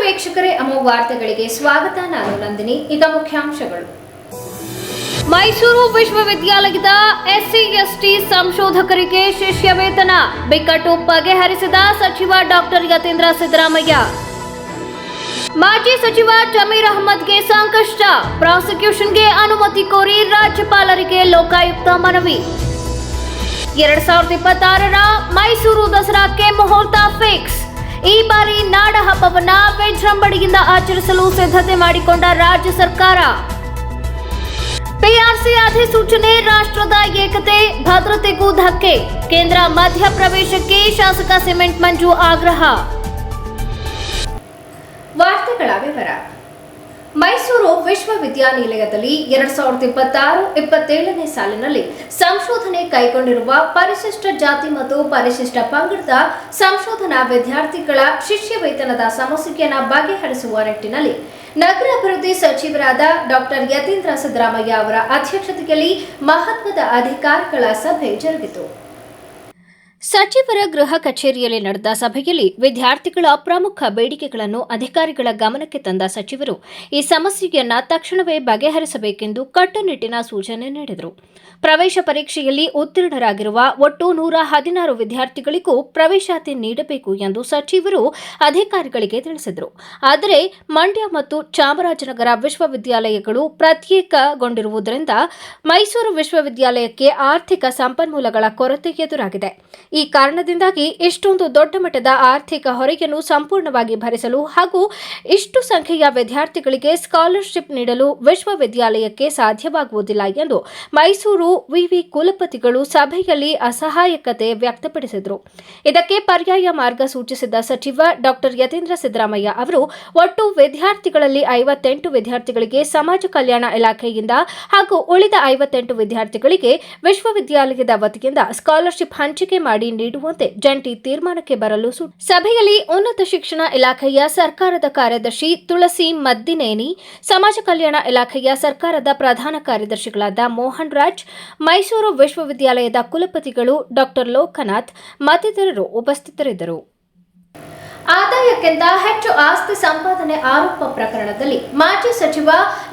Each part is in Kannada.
ವೀಕ್ಷಕರೇ, ಅಮೋಘ ವಾರ್ತೆಗಳಿಗೆ ಸ್ವಾಗತ. ನಾನು ನಂದಿನಿ. ಈಗ ಮುಖ್ಯಾಂಶಗಳು. ಮೈಸೂರು ವಿಶ್ವವಿದ್ಯಾಲಯದ ಎಸ್ಸಿ ಎಸ್ಟಿ ಸಂಶೋಧಕರಿಗೆ ಶಿಷ್ಯ ವೇತನ ಬಿಕ್ಕಟ್ಟು ಬಗೆಹರಿಸಿದ ಸಚಿವ ಡಾಕ್ಟರ್ ಯತೀಂದ್ರ ಸಿದ್ದರಾಮಯ್ಯ. ಮಾಜಿ ಸಚಿವ ಜಮೀರ್ ಅಹಮದ್ಗೆ ಸಂಕಷ್ಟ, ಪ್ರಾಸಿಕ್ಯೂಷನ್ಗೆ ಅನುಮತಿ ಕೋರಿ ರಾಜ್ಯಪಾಲರಿಗೆ ಲೋಕಾಯುಕ್ತ ಮನವಿ. 2026ರ ಮೈಸೂರು ದಸರಾಕ್ಕೆ ಮುಹೂರ್ತ ಫಿಕ್ಸ್. ಈ ಬಾರಿ ನಾಡ ಹಬ್ಬವನ್ನ ವಿಜೃಂಭಣೆಯಿಂದ ಆಚರಿಸಲು ಸಿದ್ಧತೆ ಮಾಡಿಕೊಂಡ ರಾಜ್ಯ ಸರ್ಕಾರ. ಪಿಆರ್ಸಿ ಅಧಿಸೂಚನೆ ರಾಷ್ಟ್ರದ ಏಕತೆ ಭದ್ರತೆಗೂ ಧಕ್ಕೆ, ಕೇಂದ್ರ ಮಧ್ಯಪ್ರವೇಶಕ್ಕೆ ಶಾಸಕ ಸಿಮೆಂಟ್ ಮಂಜು ಆಗ್ರಹ. ವಾರ್ತೆಗಳ ವಿವರ. ಮೈಸೂರು ವಿಶ್ವವಿದ್ಯಾನಿಲಯದಲ್ಲಿ 2026-27ನೇ ಸಾಲಿನಲ್ಲಿ ಸಂಶೋಧನೆ ಕೈಗೊಂಡಿರುವ ಪರಿಶಿಷ್ಟ ಜಾತಿ ಮತ್ತು ಪರಿಶಿಷ್ಟ ಪಂಗಡದ ಸಂಶೋಧನಾ ವಿದ್ಯಾರ್ಥಿಗಳ ಶಿಷ್ಯ ವೇತನದ ಸಮಸ್ಯೆಯನ್ನು ಬಗೆಹರಿಸುವ ನಿಟ್ಟಿನಲ್ಲಿ ನಗರಾಭಿವೃದ್ಧಿ ಸಚಿವರಾದ ಡಾಕ್ಟರ್ ಯತೀಂದ್ರ ಸಿದ್ದರಾಮಯ್ಯ ಅವರ ಅಧ್ಯಕ್ಷತೆಯಲ್ಲಿ ಮಹತ್ವದ ಅಧಿಕಾರಿಗಳ ಸಭೆ ಜರುಗಿತು. ಸಚಿವರ ಗೃಹ ಕಚೇರಿಯಲ್ಲಿ ನಡೆದ ಸಭೆಯಲ್ಲಿ ವಿದ್ಯಾರ್ಥಿಗಳ ಪ್ರಮುಖ ಬೇಡಿಕೆಗಳನ್ನು ಅಧಿಕಾರಿಗಳ ಗಮನಕ್ಕೆ ತಂದ ಸಚಿವರು ಈ ಸಮಸ್ಯೆಯನ್ನ ತಕ್ಷಣವೇ ಬಗೆಹರಿಸಬೇಕೆಂದು ಕಟ್ಟುನಿಟ್ಟಿನ ಸೂಚನೆ ನೀಡಿದರು. ಪ್ರವೇಶ ಪರೀಕ್ಷೆಯಲ್ಲಿ ಉತ್ತೀರ್ಣರಾಗಿರುವ ಒಟ್ಟು 116 ವಿದ್ಯಾರ್ಥಿಗಳಿಗೂ ಪ್ರವೇಶಾತಿ ನೀಡಬೇಕು ಎಂದು ಸಚಿವರು ಅಧಿಕಾರಿಗಳಿಗೆ ತಿಳಿಸಿದರು. ಆದರೆ ಮಂಡ್ಯ ಮತ್ತು ಚಾಮರಾಜನಗರ ವಿಶ್ವವಿದ್ಯಾಲಯಗಳು ಪ್ರತ್ಯೇಕಗೊಂಡಿರುವುದರಿಂದ ಮೈಸೂರು ವಿಶ್ವವಿದ್ಯಾಲಯಕ್ಕೆ ಆರ್ಥಿಕ ಸಂಪನ್ಮೂಲಗಳ ಕೊರತೆ ಎದುರಾಗಿದೆ. ಈ ಕಾರಣದಿಂದಾಗಿ ಇಷ್ಟೊಂದು ದೊಡ್ಡ ಮಟ್ಟದ ಆರ್ಥಿಕ ಹೊರೆಯನ್ನು ಸಂಪೂರ್ಣವಾಗಿ ಭರಿಸಲು ಹಾಗೂ ಇಷ್ಟು ಸಂಖ್ಯೆಯ ವಿದ್ಯಾರ್ಥಿಗಳಿಗೆ ಸ್ಕಾಲರ್ಶಿಪ್ ನೀಡಲು ವಿಶ್ವವಿದ್ಯಾಲಯಕ್ಕೆ ಸಾಧ್ಯವಾಗುವುದಿಲ್ಲ ಎಂದು ಮೈಸೂರು ವಿವಿ ಕುಲಪತಿಗಳು ಸಭೆಯಲ್ಲಿ ಅಸಹಾಯಕತೆ ವ್ಯಕ್ತಪಡಿಸಿದರು. ಇದಕ್ಕೆ ಪರ್ಯಾಯ ಮಾರ್ಗ ಸೂಚಿಸಿದ ಸಚಿವ ಡಾಕ್ಟರ್ ಯತೀಂದ್ರ ಸಿದ್ದರಾಮಯ್ಯ ಅವರು ಒಟ್ಟು ವಿದ್ಯಾರ್ಥಿಗಳಲ್ಲಿ 58 ವಿದ್ಯಾರ್ಥಿಗಳಿಗೆ ಸಮಾಜ ಕಲ್ಯಾಣ ಇಲಾಖೆಯಿಂದ ಹಾಗೂ ಉಳಿದ 58 ವಿದ್ಯಾರ್ಥಿಗಳಿಗೆ ವಿಶ್ವವಿದ್ಯಾಲಯದ ವತಿಯಿಂದ ಸ್ಕಾಲರ್ಶಿಪ್ ಹಂಚಿಕೆ ಮಾಡಿ ನೀಡುವಂತೆ ಜಂಟಿ ತೀರ್ಮಾನಕ್ಕೆ ಬರಲು ಸಭೆಯಲ್ಲಿ ಉನ್ನತ ಶಿಕ್ಷಣ ಇಲಾಖೆಯ ಸರ್ಕಾರದ ಕಾರ್ಯದರ್ಶಿ ತುಳಸಿ ಮದ್ದಿನೇನಿ, ಸಮಾಜ ಕಲ್ಯಾಣ ಇಲಾಖೆಯ ಸರ್ಕಾರದ ಪ್ರಧಾನ ಕಾರ್ಯದರ್ಶಿಗಳಾದ ಮೋಹನ್ ರಾಜ್, ಮೈಸೂರು ವಿಶ್ವವಿದ್ಯಾಲಯದ ಕುಲಪತಿಗಳು ಡಾಕ್ಟರ್ ಲೋಕನಾಥ್ ಮತ್ತಿತರರು ಉಪಸ್ಥಿತರಿದ್ದರು. ಆದಾಯಕ್ಕಿಂತ ಹೆಚ್ಚು ಆಸ್ತಿ ಸಂಪಾದನೆ ಆರೋಪ ಪ್ರಕರಣದಲ್ಲಿ ಮಾಜಿ ಸಚಿವ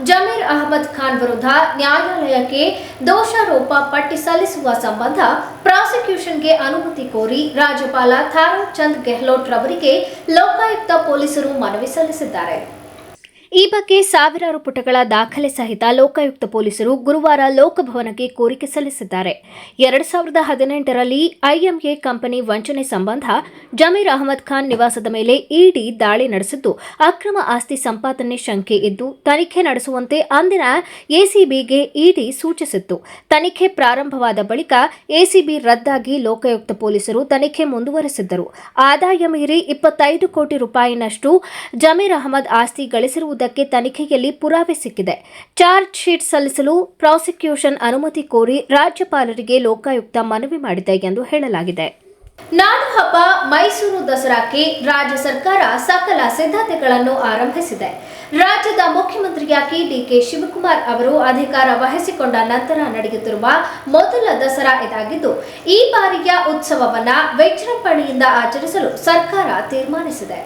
ಜಮೀರ್ ಅಹಮದ್ ಖಾನ್ ವಿರುದ್ಧ ನ್ಯಾಯಾಲಯಕ್ಕೆ ದೋಷಾರೋಪ ಪಟ್ಟಿ ಸಲ್ಲಿಸುವ ಸಂಬಂಧ ಪ್ರಾಸಿಕ್ಯೂಷನ್ಗೆ ಅನುಮತಿ ಕೋರಿ ರಾಜ್ಯಪಾಲ ಥಾವರ್ ಚಂದ್ ಗೆಹ್ಲೋಟ್ ರವರಿಗೆ ಲೋಕಾಯುಕ್ತ ಪೊಲೀಸರು ಮನವಿ ಸಲ್ಲಿಸಿದ್ದಾರೆ. ಈ ಬಗ್ಗೆ ಸಾವಿರಾರು ಪುಟಗಳ ದಾಖಲೆ ಸಹಿತ ಲೋಕಾಯುಕ್ತ ಪೊಲೀಸರು ಗುರುವಾರ ಲೋಕಭವನಕ್ಕೆ ಕೋರಿಕೆ ಸಲ್ಲಿಸಿದ್ದಾರೆ. 2018ರಲ್ಲಿ ಐಎಂಎ ಕಂಪನಿ ವಂಚನೆ ಸಂಬಂಧ ಜಮೀರ್ ಅಹಮದ್ ಖಾನ್ ನಿವಾಸದ ಮೇಲೆ ಇಡಿ ದಾಳಿ ನಡೆಸಿದ್ದು ಅಕ್ರಮ ಆಸ್ತಿ ಸಂಪಾದನೆ ಶಂಕೆ ಇದ್ದು ತನಿಖೆ ನಡೆಸುವಂತೆ ಅಂದಿನ ಎಸಿಬಿಗೆ ಇಡಿ ಸೂಚಿಸಿತ್ತು. ತನಿಖೆ ಪ್ರಾರಂಭವಾದ ಬಳಿಕ ಎಸಿಬಿ ರದ್ದಾಗಿ ಲೋಕಾಯುಕ್ತ ಪೊಲೀಸರು ತನಿಖೆ ಮುಂದುವರೆಸಿದ್ದರು. ಆದಾಯ ಮೀರಿ 25 ಕೋಟಿ ರೂಪಾಯಿನಷ್ಟು ಜಮೀರ್ ಅಹಮದ್ ಆಸ್ತಿ ಗಳಿಸಿರುವುದಕ್ಕೆ ತನಿಖೆಯಲ್ಲಿ ಪುರಾವೆ ಸಿಕ್ಕಿದೆ. ಚಾರ್ಜ್ ಶೀಟ್ ಸಲ್ಲಿಸಲು ಪ್ರಾಸಿಕ್ಯೂಷನ್ ಅನುಮತಿ ಕೋರಿ ರಾಜ್ಯಪಾಲರಿಗೆ ಲೋಕಾಯುಕ್ತ ಮನವಿ ಮಾಡಿದೆ ಎಂದು ಹೇಳಲಾಗಿದೆ. ನಾಡು ಹಬ್ಬ ಮೈಸೂರು ದಸರಾಕ್ಕೆ ರಾಜ್ಯ ಸರ್ಕಾರ ಸಕಲ ಸಿದ್ಧತೆಗಳನ್ನು ಆರಂಭಿಸಿದೆ. ರಾಜ್ಯದ ಮುಖ್ಯಮಂತ್ರಿಯಾಗಿ ಡಿಕೆ ಶಿವಕುಮಾರ್ ಅವರು ಅಧಿಕಾರ ವಹಿಸಿಕೊಂಡ ನಂತರ ನಡೆಯುತ್ತಿರುವ ಮೊದಲ ದಸರಾ ಇದಾಗಿದ್ದು, ಈ ಬಾರಿಯ ಉತ್ಸವವನ್ನ ವಿಜೃಂಭಣೆಯಿಂದ ಆಚರಿಸಲು ಸರ್ಕಾರ ತೀರ್ಮಾನಿಸಿದೆ.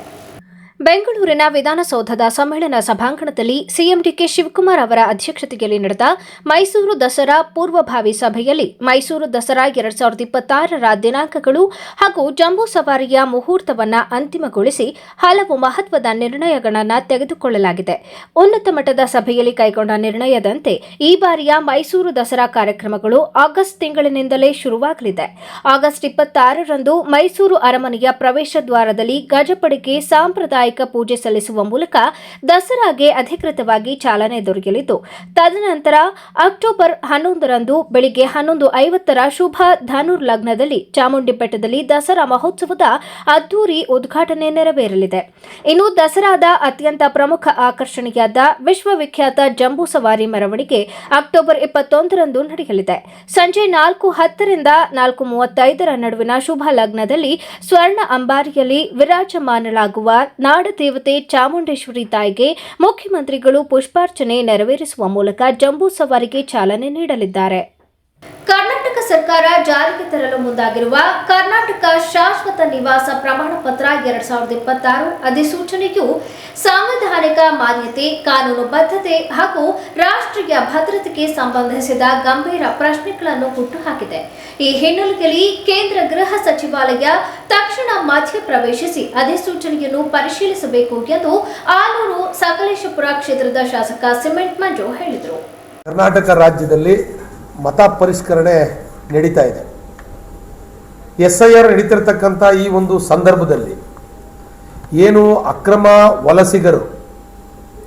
ಬೆಂಗಳೂರಿನ ವಿಧಾನಸೌಧದ ಸಮ್ಮೇಳನ ಸಭಾಂಗಣದಲ್ಲಿ ಸಿಎಂ ಡಿಕೆ ಶಿವಕುಮಾರ್ ಅವರ ಅಧ್ಯಕ್ಷತೆಯಲ್ಲಿ ನಡೆದ ಮೈಸೂರು ದಸರಾ ಪೂರ್ವಭಾವಿ ಸಭೆಯಲ್ಲಿ ಮೈಸೂರು ದಸರಾ 2026ರ ದಿನಾಂಕಗಳು ಹಾಗೂ ಜಂಬೂ ಸವಾರಿಯ ಮುಹೂರ್ತವನ್ನು ಅಂತಿಮಗೊಳಿಸಿ ಹಲವು ಮಹತ್ವದ ನಿರ್ಣಯಗಳನ್ನು ತೆಗೆದುಕೊಳ್ಳಲಾಗಿದೆ. ಉನ್ನತ ಮಟ್ಟದ ಸಭೆಯಲ್ಲಿ ಕೈಗೊಂಡ ನಿರ್ಣಯದಂತೆ ಈ ಬಾರಿಯ ಮೈಸೂರು ದಸರಾ ಕಾರ್ಯಕ್ರಮಗಳು ಆಗಸ್ಟ್ ತಿಂಗಳಿನಿಂದಲೇ ಶುರುವಾಗಲಿದೆ. ಆಗಸ್ಟ್ 26ರಂದು ಮೈಸೂರು ಅರಮನೆಯ ಪ್ರವೇಶ ದ್ವಾರದಲ್ಲಿ ಗಜಪಡೆಗೆ ಸಾಂಪ್ರದಾಯಿಕ ಪೂಜೆ ಸಲ್ಲಿಸುವ ಮೂಲಕ ದಸರಾಗೆ ಅಧಿಕೃತವಾಗಿ ಚಾಲನೆ ದೊರೆಯಲಿದ್ದು, ತದನಂತರ ಅಕ್ಟೋಬರ್ 11ರಂದು ಬೆಳಿಗ್ಗೆ 11:50ರ ಶುಭ ಧನುರ್ ಲಗ್ನದಲ್ಲಿ ಚಾಮುಂಡಿ ಬೆಟ್ಟದಲ್ಲಿ ದಸರಾ ಮಹೋತ್ಸವದ ಅದ್ದೂರಿ ಉದ್ಘಾಟನೆ ನೆರವೇರಲಿದೆ. ಇನ್ನು ದಸರಾದ ಅತ್ಯಂತ ಪ್ರಮುಖ ಆಕರ್ಷಣೆಯಾದ ವಿಶ್ವವಿಖ್ಯಾತ ಜಂಬೂ ಸವಾರಿ ಮೆರವಣಿಗೆ ಅಕ್ಟೋಬರ್ 21ರಂದು ನಡೆಯಲಿದೆ. ಸಂಜೆ 4:10ರಿಂದ 4:35ರ ನಡುವಿನ ಶುಭ ಲಗ್ನದಲ್ಲಿ ಸ್ವರ್ಣ ಅಂಬಾರಿಯಲ್ಲಿ ವಿರಾಜಮಾನಳಾಗುವ ನಾಡದೇವತೆ ಚಾಮುಂಡೇಶ್ವರಿ ತಾಯಿಗೆ ಮುಖ್ಯಮಂತ್ರಿಗಳು ಪುಷ್ಪಾರ್ಚನೆ ನೆರವೇರಿಸುವ ಮೂಲಕ ಜಂಬೂ ಸವಾರಿಗೆ ಚಾಲನೆ ನೀಡಲಿದ್ದಾರೆ. ಕರ್ನಾಟಕ ಸರ್ಕಾರ ಜಾರಿಗೆ ತರಲು ಮುಂದಾಗಿರುವ ಕರ್ನಾಟಕ ಶಾಶ್ವತ ನಿವಾಸ ಪ್ರಮಾಣ ಪತ್ರ 2026 ಅಧಿಸೂಚನೆಯು ಸಾಂವಿಧಾನಿಕ ಮಾನ್ಯತೆ, ಕಾನೂನು ಬದ್ಧತೆ ಹಾಗೂ ರಾಷ್ಟ್ರೀಯ ಭದ್ರತೆಗೆ ಸಂಬಂಧಿಸಿದ ಗಂಭೀರ ಪ್ರಶ್ನೆಗಳನ್ನು ಹುಟ್ಟುಹಾಕಿದೆ. ಈ ಹಿನ್ನೆಲೆಯಲ್ಲಿ ಕೇಂದ್ರ ಗೃಹ ಸಚಿವಾಲಯ ತಕ್ಷಣ ಮಧ್ಯಪ್ರವೇಶಿಸಿ ಅಧಿಸೂಚನೆಯನ್ನು ಪರಿಶೀಲಿಸಬೇಕು ಎಂದು ಆಲೂರು ಸಕಲೇಶಪುರ ಕ್ಷೇತ್ರದ ಶಾಸಕ ಸಿಮೆಂಟ್ ಮಂಜು ಹೇಳಿದರು. ಕರ್ನಾಟಕ ರಾಜ್ಯದಲ್ಲಿ ಮತ ಪರಿಷ್ಕರಣೆ ನಡೀತಾ ಇದೆ. SIR ನಡೀತಿರ್ತಕ್ಕಂಥ ಈ ಒಂದು ಸಂದರ್ಭದಲ್ಲಿ ಏನು ಅಕ್ರಮ ವಲಸಿಗರು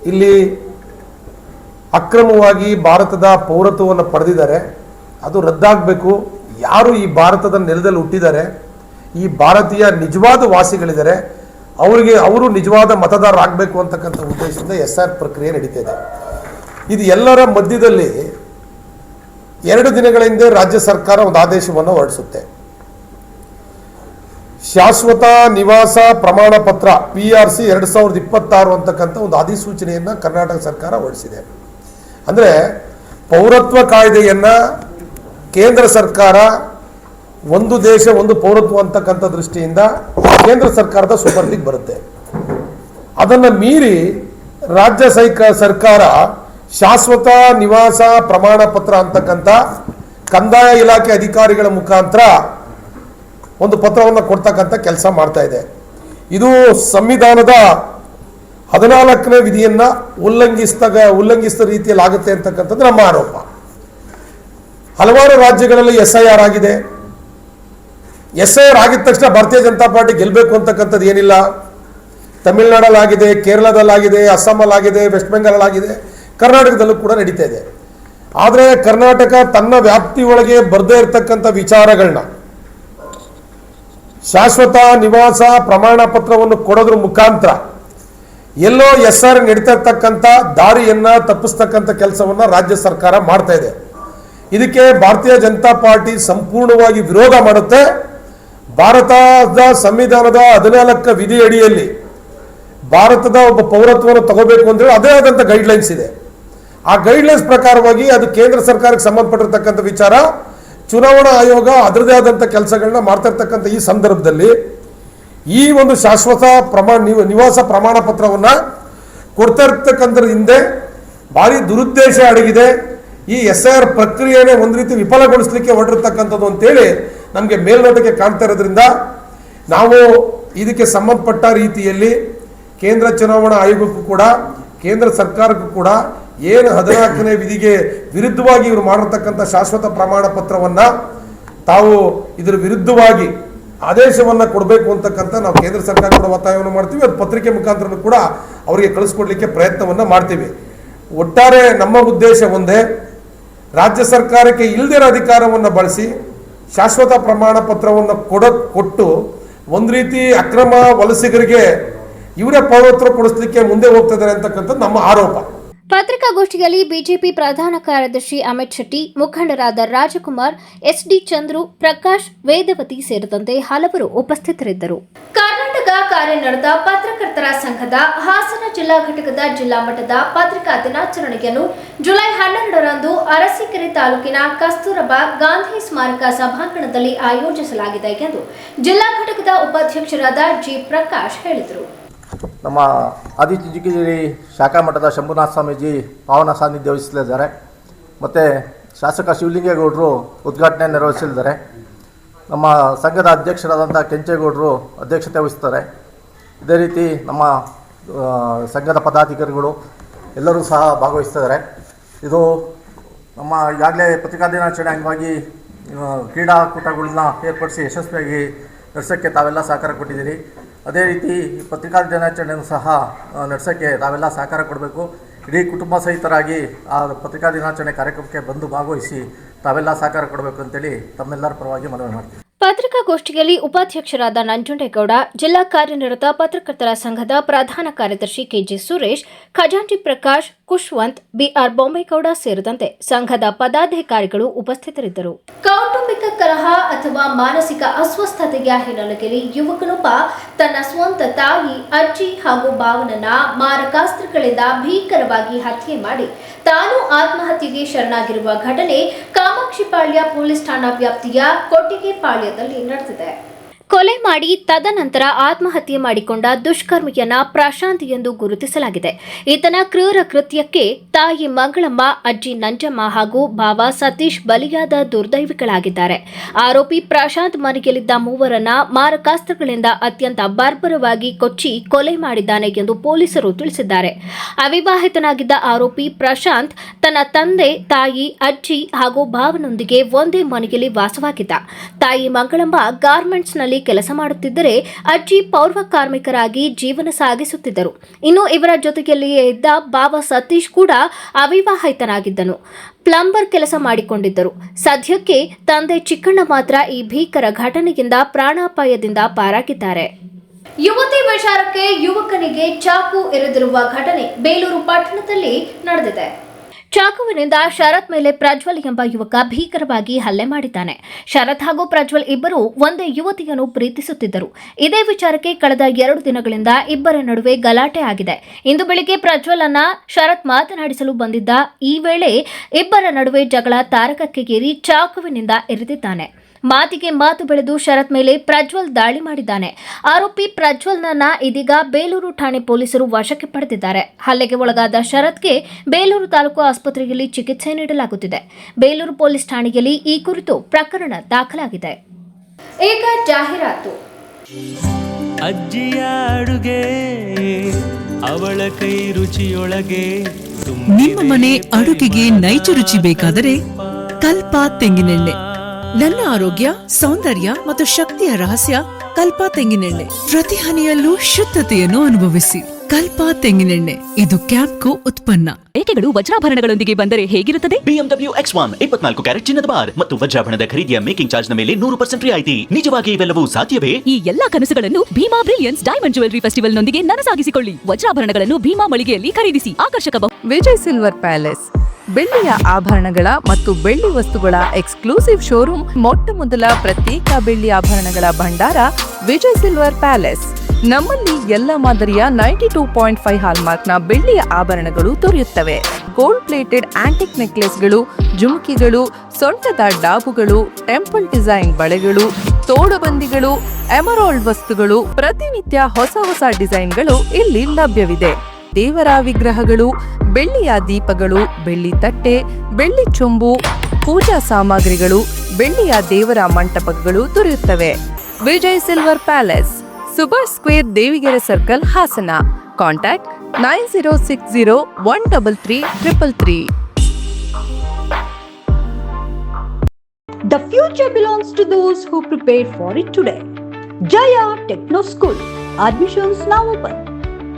ಇಲ್ಲಿ ಅಕ್ರಮವಾಗಿ ಭಾರತದ ಪೌರತ್ವವನ್ನು ಪಡೆದಿದ್ದಾರೆ, ಅದು ರದ್ದಾಗಬೇಕು. ಯಾರು ಈ ಭಾರತದ ನೆಲದಲ್ಲಿ ಹುಟ್ಟಿದ್ದಾರೆ, ಈ ಭಾರತೀಯ ನಿಜವಾದ ವಾಸಿಗಳಿದ್ದಾರೆ, ಅವರು ನಿಜವಾದ ಮತದಾರರಾಗಬೇಕು ಅಂತಕ್ಕಂಥ ಉದ್ದೇಶದಿಂದ SIR ಪ್ರಕ್ರಿಯೆ ನಡೀತಾ ಇದೆ. ಇದು ಎಲ್ಲರ ಮಧ್ಯದಲ್ಲಿ 2 ದಿನಗಳ ಹಿಂದೆ ರಾಜ್ಯ ಸರ್ಕಾರ ಒಂದು ಆದೇಶವನ್ನು ಹೊರಡಿಸುತ್ತೆ. ಶಾಶ್ವತ ನಿವಾಸ ಪ್ರಮಾಣ ಪತ್ರ PRC 2026 ಅಂತಕ್ಕಂಥ ಒಂದು ಅಧಿಸೂಚನೆಯನ್ನ ಕರ್ನಾಟಕ ಸರ್ಕಾರ ಹೊರಡಿಸಿದೆ. ಅಂದ್ರೆ ಪೌರತ್ವ ಕಾಯ್ದೆಯನ್ನ ಕೇಂದ್ರ ಸರ್ಕಾರ ಒಂದು ದೇಶ ಒಂದು ಪೌರತ್ವ ಅಂತಕ್ಕಂಥ ದೃಷ್ಟಿಯಿಂದ ಕೇಂದ್ರ ಸರ್ಕಾರದ ಸುಪರ್ದಿಗೆ ಬರುತ್ತೆ. ಅದನ್ನು ಮೀರಿ ರಾಜ್ಯ ಸರ್ಕಾರ ಶಾಶ್ವತ ನಿವಾಸ ಪ್ರಮಾಣ ಪತ್ರ ಅಂತಕ್ಕಂಥ ಕಂದಾಯ ಇಲಾಖೆ ಅಧಿಕಾರಿಗಳ ಮುಖಾಂತರ ಒಂದು ಪತ್ರವನ್ನು ಕೊಡ್ತಕ್ಕಂಥ ಕೆಲಸ ಮಾಡ್ತಾ ಇದೆ. ಇದು ಸಂವಿಧಾನದ 14ನೇ ವಿಧಿಯನ್ನ ಉಲ್ಲಂಘಿಸಿದ ರೀತಿಯಲ್ಲಿ ಆಗುತ್ತೆ ಅಂತಕ್ಕಂಥದ್ದು ನಮ್ಮ ಆರೋಪ. ಹಲವಾರು ರಾಜ್ಯಗಳಲ್ಲಿ SIR ಆಗಿದೆ. SIR ಆಗಿದ ತಕ್ಷಣ ಭಾರತೀಯ ಜನತಾ ಪಾರ್ಟಿ ಗೆಲ್ಲಬೇಕು ಅಂತಕ್ಕಂಥದ್ದು ಏನಿಲ್ಲ. ತಮಿಳುನಾಡಲ್ಲಾಗಿದೆ, ಕೇರಳದಲ್ಲಾಗಿದೆ, ಅಸ್ಸಾಮಲ್ಲಾಗಿದೆ, ವೆಸ್ಟ್ ಬೆಂಗಾಲಲ್ಲಾಗಿದೆ, ಕರ್ನಾಟಕದಲ್ಲೂ ಕೂಡ ನಡೀತಾ ಇದೆ. ಆದರೆ ಕರ್ನಾಟಕ ತನ್ನ ವ್ಯಾಪ್ತಿಯೊಳಗೆ ಬರದೇ ಇರತಕ್ಕಂಥ ವಿಚಾರಗಳನ್ನ ಶಾಶ್ವತ ನಿವಾಸ ಪ್ರಮಾಣ ಪತ್ರವನ್ನು ಕೊಡೋದ್ರ ಮುಖಾಂತರ ಎಲ್ಲೋ SIR ನಡೀತಾ ಇರ್ತಕ್ಕಂಥ ದಾರಿಯನ್ನ ತಪ್ಪಿಸ್ತಕ್ಕಂಥ ಕೆಲಸವನ್ನ ರಾಜ್ಯ ಸರ್ಕಾರ ಮಾಡ್ತಾ ಇದೆ. ಇದಕ್ಕೆ ಭಾರತೀಯ ಜನತಾ ಪಾರ್ಟಿ ಸಂಪೂರ್ಣವಾಗಿ ವಿರೋಧ ಮಾಡುತ್ತೆ. ಭಾರತದ ಸಂವಿಧಾನದ 14 ವಿಧಿ ಅಡಿಯಲ್ಲಿ ಭಾರತದ ಒಬ್ಬ ಪೌರತ್ವವನ್ನು ತಗೋಬೇಕು ಅಂತ ಹೇಳಿ ಅದೇ ಆದಂಥ ಗೈಡ್ಲೈನ್ಸ್ ಇದೆ. ಆ ಗೈಡ್ಲೈನ್ಸ್ ಪ್ರಕಾರವಾಗಿ ಅದು ಕೇಂದ್ರ ಸರ್ಕಾರಕ್ಕೆ ಸಂಬಂಧಪಟ್ಟಿರ್ತಕ್ಕಂಥ ವಿಚಾರ. ಚುನಾವಣಾ ಆಯೋಗ ಅದರದೇ ಆದಂಥ ಕೆಲಸಗಳನ್ನ ಮಾಡ್ತಾ ಇರ್ತಕ್ಕಂಥ ಈ ಸಂದರ್ಭದಲ್ಲಿ ಈ ಒಂದು ಶಾಶ್ವತ ನಿವಾಸ ಪ್ರಮಾಣ ಪತ್ರವನ್ನ ಕೊಡ್ತಾ ಇರ್ತಕ್ಕಂಥ ಹಿಂದೆ ಭಾರಿ ದುರುದ್ದೇಶ ಅಡಗಿದೆ. ಈ SIR ಪ್ರಕ್ರಿಯೆನೇ ಒಂದು ರೀತಿ ವಿಫಲಗೊಳಿಸಲಿಕ್ಕೆ ಹೊರಟಿರ್ತಕ್ಕಂಥದ್ದು ಅಂತೇಳಿ ನಮಗೆ ಮೇಲ್ನೋಟಕ್ಕೆ ಕಾಣ್ತಾ ಇರೋದ್ರಿಂದ ನಾವು ಇದಕ್ಕೆ ಸಂಬಂಧಪಟ್ಟ ರೀತಿಯಲ್ಲಿ ಕೇಂದ್ರ ಚುನಾವಣಾ ಆಯೋಗಕ್ಕೂ ಕೂಡ ಕೇಂದ್ರ ಸರ್ಕಾರಕ್ಕೂ ಕೂಡ ಏನು 14ನೇ ವಿಧಿಗೆ ವಿರುದ್ಧವಾಗಿ ಇವರು ಮಾಡಿರ್ತಕ್ಕಂಥ ಶಾಶ್ವತ ಪ್ರಮಾಣ ಪತ್ರವನ್ನ ತಾವು ಇದರ ವಿರುದ್ಧವಾಗಿ ಆದೇಶವನ್ನ ಕೊಡಬೇಕು ಅಂತಕ್ಕಂಥ ನಾವು ಕೇಂದ್ರ ಸರ್ಕಾರ ಕೂಡ ಒತ್ತಾಯವನ್ನು ಮಾಡ್ತೀವಿ. ಅದು ಪತ್ರಿಕೆ ಮುಖಾಂತರ ಕೂಡ ಅವರಿಗೆ ಕಳಿಸ್ಕೊಡ್ಲಿಕ್ಕೆ ಪ್ರಯತ್ನವನ್ನ ಮಾಡ್ತೀವಿ. ಒಟ್ಟಾರೆ ನಮ್ಮ ಉದ್ದೇಶ ಒಂದೇ, ರಾಜ್ಯ ಸರ್ಕಾರಕ್ಕೆ ಇಲ್ಲದಿರೋ ಅಧಿಕಾರವನ್ನು ಬಳಸಿ ಶಾಶ್ವತ ಪ್ರಮಾಣ ಪತ್ರವನ್ನು ಕೊಟ್ಟು ಒಂದು ರೀತಿ ಅಕ್ರಮ ವಲಸಿಗರಿಗೆ ಇವರೇ ಪೌರತ್ವ ಕೊಡಿಸಲಿಕ್ಕೆ ಮುಂದೆ ಹೋಗ್ತಿದ್ದಾರೆ ಅಂತಕ್ಕಂಥದ್ದು ನಮ್ಮ ಆರೋಪ. ಪತ್ರಿಕಾಗೋಷ್ಠಿಯಲ್ಲಿ ಬಿಜೆಪಿ ಪ್ರಧಾನ ಕಾರ್ಯದರ್ಶಿ ಅಮಿತ್ ಶೆಟ್ಟಿ, ಮುಖಂಡರಾದ ರಾಜಕುಮಾರ್, SD ಚಂದ್ರು, ಪ್ರಕಾಶ್, ವೇದವತಿ ಸೇರಿದಂತೆ ಹಲವರು ಉಪಸ್ಥಿತರಿದ್ದರು. ಕರ್ನಾಟಕ ಕಾರ್ಯನಿರತ ಪತ್ರಕರ್ತರ ಸಂಘದ ಹಾಸನ ಜಿಲ್ಲಾ ಘಟಕದ ಜಿಲ್ಲಾ ಮಟ್ಟದ ಪತ್ರಿಕಾ ದಿನಾಚರಣೆಯನ್ನು ಜುಲೈ 12ರಂದು ಅರಸೀಕೆರೆ ತಾಲೂಕಿನ ಕಸ್ತೂರಬಾ ಗಾಂಧಿ ಸ್ಮಾರಕ ಸಭಾಂಗಣದಲ್ಲಿ ಆಯೋಜಿಸಲಾಗಿದೆ ಎಂದು ಜಿಲ್ಲಾ ಘಟಕದ ಉಪಾಧ್ಯಕ್ಷರಾದ G. ಪ್ರಕಾಶ್ ಹೇಳಿದರು. ನಮ್ಮ ಆದಿಚುಂಚನಗಿರಿ ಶಾಖಾ ಮಠದ ಶಂಭುನಾಥ ಸ್ವಾಮೀಜಿ ಪಾವನ ಸಾನ್ನಿಧ್ಯ ವಹಿಸಲಿದ್ದಾರೆ. ಮತ್ತು ಶಾಸಕ ಶಿವಲಿಂಗೇಗೌಡರು ಉದ್ಘಾಟನೆ ನೆರವೇರಿಸಲಿದ್ದಾರೆ. ನಮ್ಮ ಸಂಘದ ಅಧ್ಯಕ್ಷರಾದಂಥ ಕೆಂಚೇಗೌಡರು ಅಧ್ಯಕ್ಷತೆ ವಹಿಸ್ತಾರೆ. ಇದೇ ರೀತಿ ನಮ್ಮ ಸಂಘದ ಪದಾಧಿಕಾರಿಗಳು ಎಲ್ಲರೂ ಸಹ ಭಾಗವಹಿಸ್ತಿದ್ದಾರೆ. ಇದು ನಮ್ಮ ಈಗಾಗಲೇ ಪತ್ರಿಕಾ ದಿನಾಚರಣೆ ಅಂಗವಾಗಿ ಕ್ರೀಡಾಕೂಟಗಳನ್ನ ಏರ್ಪಡಿಸಿ ಯಶಸ್ವಿಯಾಗಿ ನಡೆಸೋಕ್ಕೆ ತಾವೆಲ್ಲ ಸಹಕಾರ ಕೊಟ್ಟಿದ್ದೀರಿ. ಅದೇ ರೀತಿ ಪತ್ರಿಕಾ ದಿನಾಚರಣೆಯನ್ನು ಸಹ ನಡೆಸೋಕ್ಕೆ ತಾವೆಲ್ಲ ಸಹಕಾರ ಕೊಡಬೇಕು. ಇಡೀ ಕುಟುಂಬ ಸಹಿತರಾಗಿ ಆ ಪತ್ರಿಕಾ ದಿನಾಚರಣೆ ಕಾರ್ಯಕ್ರಮಕ್ಕೆ ಬಂದು ಭಾಗವಹಿಸಿ ತಾವೆಲ್ಲ ಸಹಕಾರ ಕೊಡಬೇಕು ಅಂತೇಳಿ ತಮ್ಮೆಲ್ಲರ ಪರವಾಗಿ ಮನವಿ ಮಾಡ್ತೀವಿ. ಪತ್ರಿಕಾಗೋಷ್ಠಿಯಲ್ಲಿ ಉಪಾಧ್ಯಕ್ಷರಾದ ನಂಜುಂಡೇಗೌಡ, ಜಿಲ್ಲಾ ಕಾರ್ಯನಿರತ ಪತ್ರಕರ್ತರ ಸಂಘದ ಪ್ರಧಾನ ಕಾರ್ಯದರ್ಶಿ KG ಸುರೇಶ್, ಖಜಾಂಚಿ ಪ್ರಕಾಶ್, ಖುಷ್ವಂತ್, ಬಿಆರ್ ಬೊಮ್ಮೇಗೌಡ ಸೇರಿದಂತೆ ಸಂಘದ ಪದಾಧಿಕಾರಿಗಳು ಉಪಸ್ಥಿತರಿದ್ದರು. ಕೌಟುಂಬಿಕ ಕಲಹ ಅಥವಾ ಮಾನಸಿಕ ಅಸ್ವಸ್ಥತೆಯ ಹಿನ್ನೆಲೆಯಲ್ಲಿ ಯುವಕನೊಬ್ಬ ತನ್ನ ಸ್ವಂತ ತಾಯಿ, ಅಜ್ಜಿ ಹಾಗೂ ಭಾವನನ್ನ ಮಾರಕಾಸ್ತ್ರಗಳಿಂದ ಭೀಕರವಾಗಿ ಹತ್ಯೆ ಮಾಡಿ ತಾನು ಆತ್ಮಹತ್ಯೆಗೆ ಶರಣಾಗಿರುವ ಘಟನೆ ಕಾಮಾಕ್ಷಿಪಾಳ್ಯ ಪೊಲೀಸ್ ಠಾಣಾ ವ್ಯಾಪ್ತಿಯ ಕೊಟ್ಟಿಗೆಪಾಳ್ಯದಲ್ಲಿ ನಡೆದಿದೆ. ಕೊಲೆ ಮಾಡಿ ತದನಂತರ ಆತ್ಮಹತ್ಯೆ ಮಾಡಿಕೊಂಡ ದುಷ್ಕರ್ಮಿಯನ್ನ ಪ್ರಶಾಂತ್ ಎಂದು ಗುರುತಿಸಲಾಗಿದೆ. ಈತನ ಕ್ರೂರ ಕೃತ್ಯಕ್ಕೆ ತಾಯಿ ಮಂಗಳಮ್ಮ, ಅಜ್ಜಿ ನಂಜಮ್ಮ ಹಾಗೂ ಭಾವ ಸತೀಶ್ ಬಲಿಯಾದ ದುರ್ದೈವಿಗಳಾಗಿದ್ದಾರೆ. ಆರೋಪಿ ಪ್ರಶಾಂತ್ ಮನೆಯಲ್ಲಿದ್ದ ಮೂವರನ್ನ ಮಾರಕಾಸ್ತ್ರಗಳಿಂದ ಅತ್ಯಂತ ಬರ್ಬರವಾಗಿ ಕೊಚ್ಚಿ ಕೊಲೆ ಮಾಡಿದ್ದಾನೆ ಎಂದು ಪೊಲೀಸರು ತಿಳಿಸಿದ್ದಾರೆ. ಅವಿವಾಹಿತನಾಗಿದ್ದ ಆರೋಪಿ ಪ್ರಶಾಂತ್ ತನ್ನ ತಂದೆ, ತಾಯಿ, ಅಜ್ಜಿ ಹಾಗೂ ಭಾವನೊಂದಿಗೆ ಒಂದೇ ಮನೆಯಲ್ಲಿ ವಾಸವಾಗಿದ್ದ. ತಾಯಿ ಮಂಗಳಮ್ಮ ಗಾರ್ಮೆಂಟ್ಸ್ನಲ್ಲಿ ಕೆಲಸ ಮಾಡುತ್ತಿದ್ದರೆ ಅಜ್ಜಿ ಪೌರ ಕಾರ್ಮಿಕರಾಗಿ ಜೀವನ ಸಾಗಿಸುತ್ತಿದ್ದರು. ಇನ್ನು ಇವರ ಜೊತೆಯಲ್ಲಿಯೇ ಇದ್ದ ಭಾವ ಸತೀಶ್ ಕೂಡ ಅವಿವಾಹಿತನಾಗಿದ್ದನು. ಪ್ಲಂಬರ್ ಕೆಲಸ ಮಾಡಿಕೊಂಡಿದ್ದರು. ಸದ್ಯಕ್ಕೆ ತಂದೆ ಚಿಕ್ಕಣ್ಣ ಮಾತ್ರ ಈ ಭೀಕರ ಘಟನೆಯಿಂದ ಪ್ರಾಣಾಪಾಯದಿಂದ ಪಾರಾಗಿದ್ದಾರೆ. ಯುವತಿ ವಿಚಾರಕ್ಕೆ ಯುವಕನಿಗೆ ಚಾಕು ಇರಿದಿರುವ ಘಟನೆ ಬೇಲೂರು ಪಟ್ಟಣದಲ್ಲಿ ನಡೆದಿದೆ. ಚಾಕುವಿನಿಂದ ಶರತ್ ಮೇಲೆ ಪ್ರಜ್ವಲ್ ಎಂಬ ಯುವಕ ಭೀಕರವಾಗಿ ಹಲ್ಲೆ ಮಾಡಿದ್ದಾನೆ. ಶರತ್ ಹಾಗೂ ಪ್ರಜ್ವಲ್ ಇಬ್ಬರು ಒಂದೇ ಯುವತಿಯನ್ನು ಪ್ರೀತಿಸುತ್ತಿದ್ದರು. ಇದೇ ವಿಚಾರಕ್ಕೆ ಕಳೆದ 2 ದಿನಗಳಿಂದ ಇಬ್ಬರ ನಡುವೆ ಗಲಾಟೆ ಆಗಿದೆ. ಇಂದು ಬೆಳಿಗ್ಗೆ ಪ್ರಜ್ವಲ್ ಅನ್ನ ಶರತ್ ಮಾತನಾಡಿಸಲು ಬಂದಿದ್ದ ಈ ವೇಳೆ ಇಬ್ಬರ ನಡುವೆ ಜಗಳ ತಾರಕಕ್ಕೇರಿ ಚಾಕುವಿನಿಂದ ಇರಿದಿದ್ದಾನೆ. ಮಾತಿಗೆ ಮಾತು ಬೆಳೆದು ಶರತ್ ಮೇಲೆ ಪ್ರಜ್ವಲ್ ದಾಳಿ ಮಾಡಿದ್ದಾನೆ. ಆರೋಪಿ ಪ್ರಜ್ವಲ್ನನ್ನ ಇದೀಗ ಬೇಲೂರು ಠಾಣೆ ಪೊಲೀಸರು ವಶಕ್ಕೆ ಪಡೆದಿದ್ದಾರೆ. ಹಲ್ಲೆಗೆ ಒಳಗಾದ ಶರತ್ಗೆ ಬೇಲೂರು ತಾಲೂಕು ಆಸ್ಪತ್ರೆಯಲ್ಲಿ ಚಿಕಿತ್ಸೆ ನೀಡಲಾಗುತ್ತಿದೆ. ಬೇಲೂರು ಪೊಲೀಸ್ ಠಾಣೆಯಲ್ಲಿ ಈ ಕುರಿತು ಪ್ರಕರಣ ದಾಖಲಾಗಿದೆ. ಈಗ ಜಾಹೀರಾತು. ಅಜ್ಜಿಯ ಅಡುಗೆ ಅವಳ ಕೈ ರುಚಿಯೊಳಗೆ ನಿಮ್ಮ ಮನೆ ಅಡುಗೆಗೆ ನೈಜ ರುಚಿ ಬೇಕಾದರೆ ಕಲ್ಪ ತೆಂಗಿನೆಣ್ಣೆ. ನನ್ನ ಆರೋಗ್ಯ, ಸೌಂದರ್ಯ ಮತ್ತು ಶಕ್ತಿಯ ರಹಸ್ಯ ಕಲ್ಪ ತೆಂಗಿನೆಣ್ಣೆ. ಪ್ರತಿ ಹನಿಯಲ್ಲೂ ಶುದ್ಧತೆಯನ್ನು ಅನುಭವಿಸಿ. ಕಲ್ಪ ತೆಂಗಿನೆಣ್ಣೆ, ಇದು ಕ್ಯಾಂಪ್ಕೋ ಉತ್ಪನ್ನ. ರೇಖೆಗಳು ವಜ್ರಾಭರಣಗಳೊಂದಿಗೆ ಬಂದರೆ ಹೇಗಿರುತ್ತದೆ? BMW X1 24 ಕ್ಯಾರೆಟ್ ಚಿನ್ನದ ಬಾರ್ ಮತ್ತು ವಜ್ರಾಭರಣದ ಖರೀದಿಯ ಮೇಕಿಂಗ್ ಚಾರ್ಜ್ನ ಮೇಲೆ 100% ರಿಯಾಯಿತಿ. ನಿಜವಾಗಿ ಇವೆಲ್ಲವೂ ಸಾಧ್ಯವೇ? ಈ ಎಲ್ಲಾ ಕನಸುಗಳನ್ನು ಭೀಮಾ ಬ್ರಿಲಿಯನ್ಸ್ ಡೈಮಂಡ್ ಜ್ಯುವೆಲರಿ ಫೆಸ್ಟಿವಲ್ನೊಂದಿಗೆ ನನಸಾಗಿಸಿಕೊಳ್ಳಿ. ವಜ್ರಾಭರಣಗಳನ್ನು ಭೀಮಾ ಮಳಿಗೆಯಲ್ಲಿ ಖರೀದಿಸಿ. ಆಕರ್ಷಕ ವಿಜಯ್ ಸಿಲ್ವರ್ ಪ್ಯಾಲೇಸ್ ಬೆಳ್ಳಿಯ ಆಭರಣಗಳ ಮತ್ತು ಬೆಳ್ಳಿ ವಸ್ತುಗಳ ಎಕ್ಸ್ಕ್ಲೂಸಿವ್ ಶೋರೂಮ್. ಮೊಟ್ಟ ಮೊದಲ ಪ್ರತ್ಯೇಕ ಬೆಳ್ಳಿ ಆಭರಣಗಳ ಭಂಡಾರ ವಿಜಯ್ ಸಿಲ್ವರ್ ಪ್ಯಾಲೇಸ್. ನಮ್ಮಲ್ಲಿ ಎಲ್ಲ ಮಾದರಿಯ 92.5 ಹಾಲ್ಮಾರ್ಕ್ನ ಬೆಳ್ಳಿಯ ಆಭರಣಗಳು ದೊರೆಯುತ್ತವೆ. ಗೋಲ್ಡ್ ಪ್ಲೇಟೆಡ್ ಆಂಟಿಕ್ ನೆಕ್ಲೆಸ್ಗಳು, ಜುಮ್ಕಿಗಳು, ಸೊಂಟದ ಡಾಬುಗಳು, ಟೆಂಪಲ್ ಡಿಸೈನ್ ಬಳೆಗಳು, ತೋಡುಬಂದಿಗಳು, ಎಮರಾಲ್ಡ್ ವಸ್ತುಗಳು, ಪ್ರತಿನಿತ್ಯ ಹೊಸ ಡಿಸೈನ್ಗಳು ಇಲ್ಲಿ ಲಭ್ಯವಿದೆ. ದೇವರ ವಿಗ್ರಹಗಳು, ಬೆಳ್ಳಿಯ ದೀಪಗಳು, ಬೆಳ್ಳಿ ತಟ್ಟೆ, ಬೆಳ್ಳಿ ಚೊಂಬು, ಪೂಜಾ ಸಾಮಗ್ರಿಗಳು, ಬೆಳ್ಳಿಯ ದೇವರ ಮಂಟಪಗಳು ದೊರೆಯುತ್ತವೆ. Vijay silver palace, Subhash square, Devigere circle, Hassan. Contact 9060133333. The future belongs to those who prepare for it today. Jaya Techno School. Admissions now open.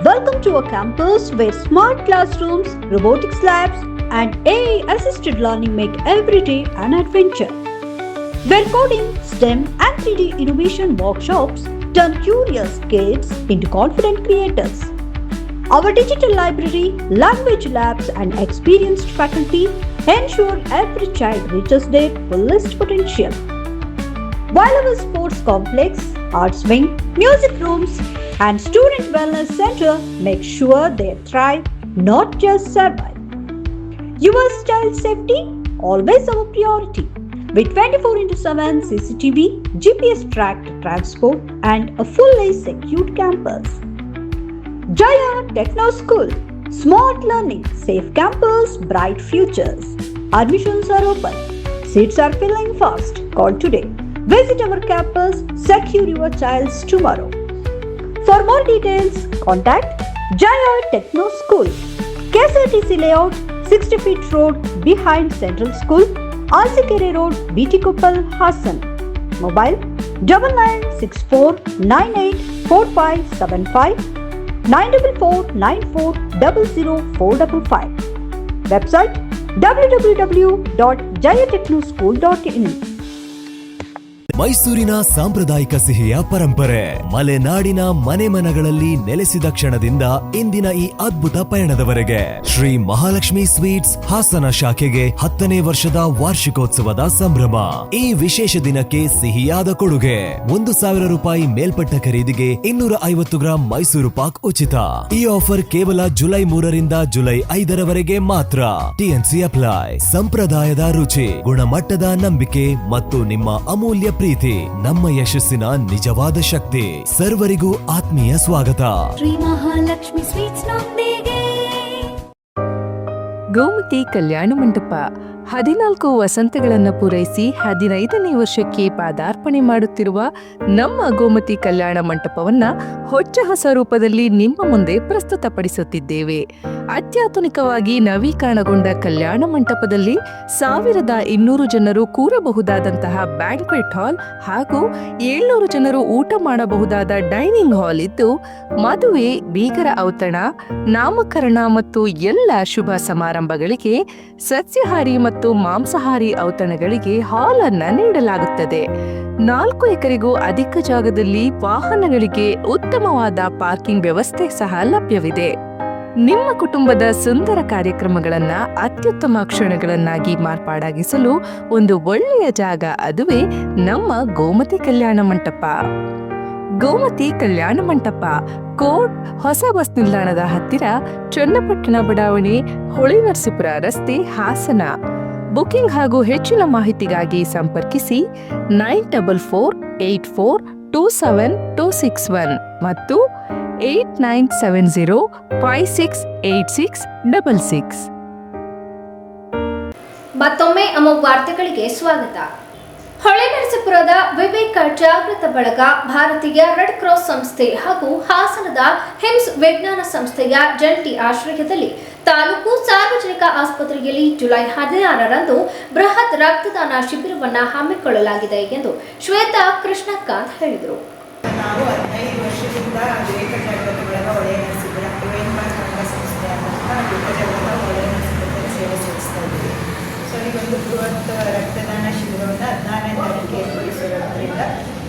Welcome to a campus where smart classrooms, robotics labs, and AI-assisted learning make every day an adventure. Where coding, STEM, and 3D innovation workshops turn curious kids into confident creators. Our digital library, language labs, and experienced faculty ensure every child reaches their fullest potential. While our sports complex, arts wing, music rooms, and student wellness center make sure they thrive, not just survive. Your child's safety, always our priority. With 24/7 CCTV, GPS tracked transport, and a fully secured campus. Jaya Techno School. Smart learning, safe campus, bright futures. Admissions are open. Seats are filling fast. Call today. Visit our campus. Secure your child's tomorrow. For more details, contact Jaya Techno School. KSRTC Layout, 60 feet road behind Central School, Alsikere Road, BT Koppal, Hassan. Mobile 9964984575, 94494000455. Website www.jayatechnoschool.in. ಮೈಸೂರಿನ ಸಾಂಪ್ರದಾಯಿಕ ಸಿಹಿಯ ಪರಂಪರೆ ಮಲೆನಾಡಿನ ಮನೆ ಮನಗಳಲ್ಲಿ ನೆಲೆಸಿದ ಕ್ಷಣದಿಂದ ಇಂದಿನ ಈ ಅದ್ಭುತ ಪಯಣದವರೆಗೆ ಶ್ರೀ ಮಹಾಲಕ್ಷ್ಮಿ ಸ್ವೀಟ್ಸ್ ಹಾಸನ ಶಾಖೆಗೆ 10ನೇ ವರ್ಷದ ವಾರ್ಷಿಕೋತ್ಸವದ ಸಂಭ್ರಮ. ಈ ವಿಶೇಷ ದಿನಕ್ಕೆ ಸಿಹಿಯಾದ ಕೊಡುಗೆ 1,000 ರೂಪಾಯಿ ಮೇಲ್ಪಟ್ಟ ಖರೀದಿಗೆ 250 ಗ್ರಾಂ ಮೈಸೂರು ಪಾಕ್ ಉಚಿತ. ಈ ಆಫರ್ ಕೇವಲ ಜುಲೈ 3ರಿಂದ ಜುಲೈ 5ರವರೆಗೆ ಮಾತ್ರ. TNC apply. ಸಂಪ್ರದಾಯದ ರುಚಿ, ಗುಣಮಟ್ಟದ ನಂಬಿಕೆ ಮತ್ತು ನಿಮ್ಮ ಅಮೂಲ್ಯ ಪ್ರೀತಿ ನಮ್ಮ ಯಶಸ್ಸಿನ ನಿಜವಾದ ಶಕ್ತಿ. ಸರ್ವರಿಗೂ ಆತ್ಮೀಯ ಸ್ವಾಗತ. ಶ್ರೀ ಮಹಾಲಕ್ಷ್ಮಿ ಸ್ವೀಟ್ಸ್ ನೊಂದಿಗೆ ಗೋಮತಿ ಕಲ್ಯಾಣ ಮಂಟಪ 14 ವಸಂತಗಳನ್ನು ಪೂರೈಸಿ 15ನೇ ವರ್ಷಕ್ಕೆ ಪಾದಾರ್ಪಣೆ ಮಾಡುತ್ತಿರುವ ನಮ್ಮ ಗೋಮತಿ ಕಲ್ಯಾಣ ಮಂಟಪವನ್ನ ಹೊಚ್ಚ ಹೊಸ ರೂಪದಲ್ಲಿ ನಿಮ್ಮ ಮುಂದೆ ಪ್ರಸ್ತುತಪಡಿಸುತ್ತಿದ್ದೇವೆ. ಅತ್ಯಾಧುನಿಕವಾಗಿ ನವೀಕರಣಗೊಂಡ ಕಲ್ಯಾಣ ಮಂಟಪದಲ್ಲಿ 1200 ಜನರು ಕೂರಬಹುದಾದಂತಹ ಬ್ಯಾಂಕ್ವೆಟ್ ಹಾಲ್ ಹಾಗೂ 700 ಜನರು ಊಟ ಮಾಡಬಹುದಾದ ಡೈನಿಂಗ್ ಹಾಲ್ ಇದ್ದು, ಮದುವೆ, ಬೀಗರ ಔತಣ, ನಾಮಕರಣ ಮತ್ತು ಎಲ್ಲ ಶುಭ ಸಮಾರಂಭಗಳಿಗೆ ಸಸ್ಯಾಹಾರಿ ಮತ್ತು ಮಾಂಸಾಹಾರಿ ಔತಣಗಳಿಗೆ ಹಾಲ್ ಅನ್ನ ನೀಡಲಾಗುತ್ತದೆ. 4 ಎಕರೆಗೂ ಅಧಿಕ ಜಾಗದಲ್ಲಿ ವಾಹನಗಳಿಗೆ ಉತ್ತಮವಾದ ಪಾರ್ಕಿಂಗ್ ವ್ಯವಸ್ಥೆ ಸಹ ಲಭ್ಯವಿದೆ. ನಿಮ್ಮ ಕುಟುಂಬದ ಸುಂದರ ಕಾರ್ಯಕ್ರಮಗಳನ್ನ ಅತ್ಯುತ್ತಮ ಕ್ಷಣಗಳನ್ನಾಗಿ ಮಾರ್ಪಾಡಾಗಿಸಲು ಒಂದು ಒಳ್ಳೆಯ ಜಾಗ, ಅದುವೇ ನಮ್ಮ ಗೋಮತಿ ಕಲ್ಯಾಣ ಮಂಟಪ. ಗೋಮತಿ ಕಲ್ಯಾಣ ಮಂಟಪ, ಕೋಟ್ ಹೊಸ ಬಸ್ ನಿಲ್ದಾಣದ ಹತ್ತಿರ, ಚನ್ನಪಟ್ಟಣ ಬಡಾವಣೆ, ಹೊಳೆನರಸೀಪುರ ರಸ್ತೆ, ಹಾಸನ. ಬುಕಿಂಗ್ ಹಾಗೂ ಹೆಚ್ಚಿನ ಮಾಹಿತಿಗಾಗಿ ಸಂಪರ್ಕಿಸಿ 9484242761 ಮತ್ತು 8970568666. ಮತ್ತೊಮ್ಮೆ ಅಮೋಘ ವಾರ್ತೆಗಳಿಗೆ ಸ್ವಾಗತ. ಹೊಳೆನರಸೀಪುರದ ವಿವೇಕ ಜಾಗೃತ ಬಳಗ, ಭಾರತೀಯ ರೆಡ್ ಕ್ರಾಸ್ ಸಂಸ್ಥೆ ಹಾಗೂ ಹಾಸನದ ಹಿಮ್ಸ್ ವಿಜ್ಞಾನ ಸಂಸ್ಥೆಯ ಜಂಟಿ ಆಶ್ರಯದಲ್ಲಿ ತಾಲೂಕು ಸಾರ್ವಜನಿಕ ಆಸ್ಪತ್ರೆಯಲ್ಲಿ ಜುಲೈ 16ರಂದು ಬೃಹತ್ ರಕ್ತದಾನ ಶಿಬಿರವನ್ನು ಹಮ್ಮಿಕೊಳ್ಳಲಾಗಿದೆ ಎಂದು ಶ್ವೇತಾ ಕೃಷ್ಣಕಾಂತ್ ಹೇಳಿದರು. ನಾವು 15 ವರ್ಷದಿಂದ ವಿವೇಕ ಜಾಗೃತ ಬಳಗ ಹೊಳೆನರಸೀಪುರ ಸಂಸ್ಥೆ ವಿವೇಕ ಜಾಗೃತ ಹೊಳೆನರಸೀಪುರದಲ್ಲಿ ಸೇವೆ ಸಲ್ಲಿಸ್ತಾ ಇದ್ದೀವಿ. ಸೊ ಈ ಒಂದು ಬೃಹತ್ ರಕ್ತದಾನ ಶಿಬಿರವನ್ನು 14ನೇ ತಾರೀಕಿಗೆ ಏರ್ಪಡಿಸಿರೋದ್ರಿಂದ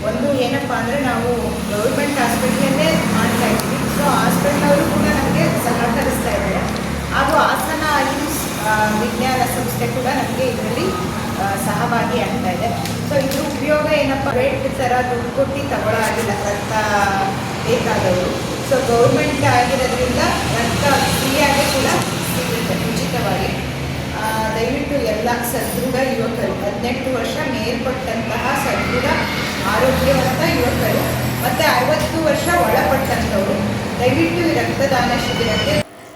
ಒಂದು ಏನಪ್ಪ ಅಂದರೆ ನಾವು ಗೌರ್ಮೆಂಟ್ ಹಾಸ್ಪಿಟ್ಲಲ್ಲೇ ಮಾಡ್ತಾ ಇದ್ದೀವಿ. ಸೊ ಹಾಸ್ಪಿಟ್ಲವರು ಕೂಡ ನಮಗೆ ಸಹಕರಿಸ್ತಾ ಇದ್ದಾರೆ. ಹಾಗೂ ಹಾಸನ ಹಿಮ್ಸ್ ವಿಜ್ಞಾನ ಸಂಸ್ಥೆ ಕೂಡ ನಮಗೆ ಇದರಲ್ಲಿ ಸಹಭಾಗಿ ಆಗ್ತಾ ಇದೆ. ಸೊ ಇದ್ರ ಉಪಯೋಗ ಏನಪ್ಪ, ರೇಟ್ ಥರ ದುಡ್ಡು ಕೊಟ್ಟು ತಗೊಳ್ಳೋ ಆಗಿಲ್ಲ ರಕ್ತ ಬೇಕಾದವರು. ಸೊ ಗೌರ್ಮೆಂಟ್ ಆಗಿರೋದ್ರಿಂದ ರಕ್ತ ಫ್ರೀಯಾಗಿ ಕೂಡ ಸಿಗುತ್ತೆ ಉಚಿತವಾಗಿ. ದಯವಿಟ್ಟು ಎಲ್ಲ ಸದೃಢ ಯುವಕರು, 18 ವರ್ಷ ಮೇಲ್ಪಟ್ಟಂತಹ ಸದೃಢ ಆರೋಗ್ಯವಂತ ಯುವಕರು ಮತ್ತು 60 ವರ್ಷ ಒಳಪಟ್ಟಂಥವರು ದಯವಿಟ್ಟು ಈ ರಕ್ತದಾನ ಶಿಬಿರಕ್ಕೆ.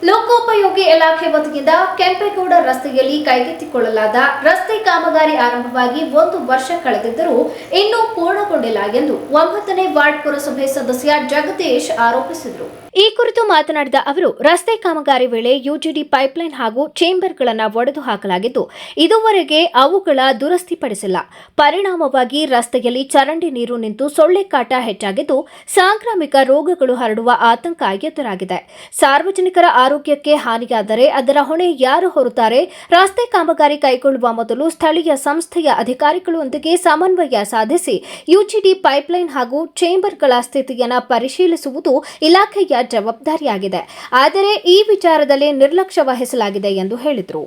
ಲೋಕೋಪಯೋಗಿ ಇಲಾಖೆ ವತಿಯಿಂದ ಕೆಂಪೇಗೌಡ ರಸ್ತೆಯಲ್ಲಿ ಕೈಗೆತ್ತಿಕೊಳ್ಳಲಾದ ರಸ್ತೆ ಕಾಮಗಾರಿ ಆರಂಭವಾಗಿ 1 ವರ್ಷ ಕಳೆದಿದ್ದರೂ ಇನ್ನೂ ಪೂರ್ಣಗೊಂಡಿಲ್ಲ ಎಂದು 9ನೇ ವಾರ್ಡ್ ಪುರಸಭೆ ಸದಸ್ಯ ಜಗದೀಶ್ ಆರೋಪಿಸಿದರು. ಈ ಕುರಿತು ಮಾತನಾಡಿದ ಅವರು, ರಸ್ತೆ ಕಾಮಗಾರಿ ವೇಳೆ ಯುಜಿಡಿ ಪೈಪ್ಲೈನ್ ಹಾಗೂ ಚೇಂಬರ್ಗಳನ್ನು ಒಡೆದು ಹಾಕಲಾಗಿದ್ದು, ಇದುವರೆಗೆ ಅವುಗಳ ದುರಸ್ತಿಪಡಿಸಿಲ್ಲ. ಪರಿಣಾಮವಾಗಿ ರಸ್ತೆಯಲ್ಲಿ ಚರಂಡಿ ನೀರು ನಿಂತು ಸೊಳ್ಳೆ ಕಾಟ ಹೆಚ್ಚಾಗಿದ್ದು, ಸಾಂಕ್ರಾಮಿಕ ರೋಗಗಳು ಹರಡುವ ಆತಂಕ ಎದುರಾಗಿದೆ. ಸಾರ್ವಜನಿಕರ ಆರೋಗ್ಯಕ್ಕೆ ಹಾನಿಯಾದರೆ ಅದರ ಹೊಣೆ ಯಾರು ಹೊರುತ್ತಾರೆ? ರಸ್ತೆ ಕಾಮಗಾರಿ ಕೈಗೊಳ್ಳುವ ಮೊದಲು ಸ್ಥಳೀಯ ಸಂಸ್ಥೆಯ ಅಧಿಕಾರಿಗಳೊಂದಿಗೆ ಸಮನ್ವಯ ಸಾಧಿಸಿ ಯುಜಿಡಿ ಪೈಪ್ಲೈನ್ ಹಾಗೂ ಚೇಂಬರ್ಗಳ ಸ್ಥಿತಿಯನ್ನು ಪರಿಶೀಲಿಸುವುದು ಇಲಾಖೆಯ ಜವಾಬ್ದಾರಿಯಾಗಿದೆ. ಆದರೆ ಈ ವಿಚಾರದಲ್ಲಿ ನಿರ್ಲಕ್ಷ್ಯ ವಹಿಸಲಾಗಿದೆ ಎಂದು ಹೇಳಿದರು.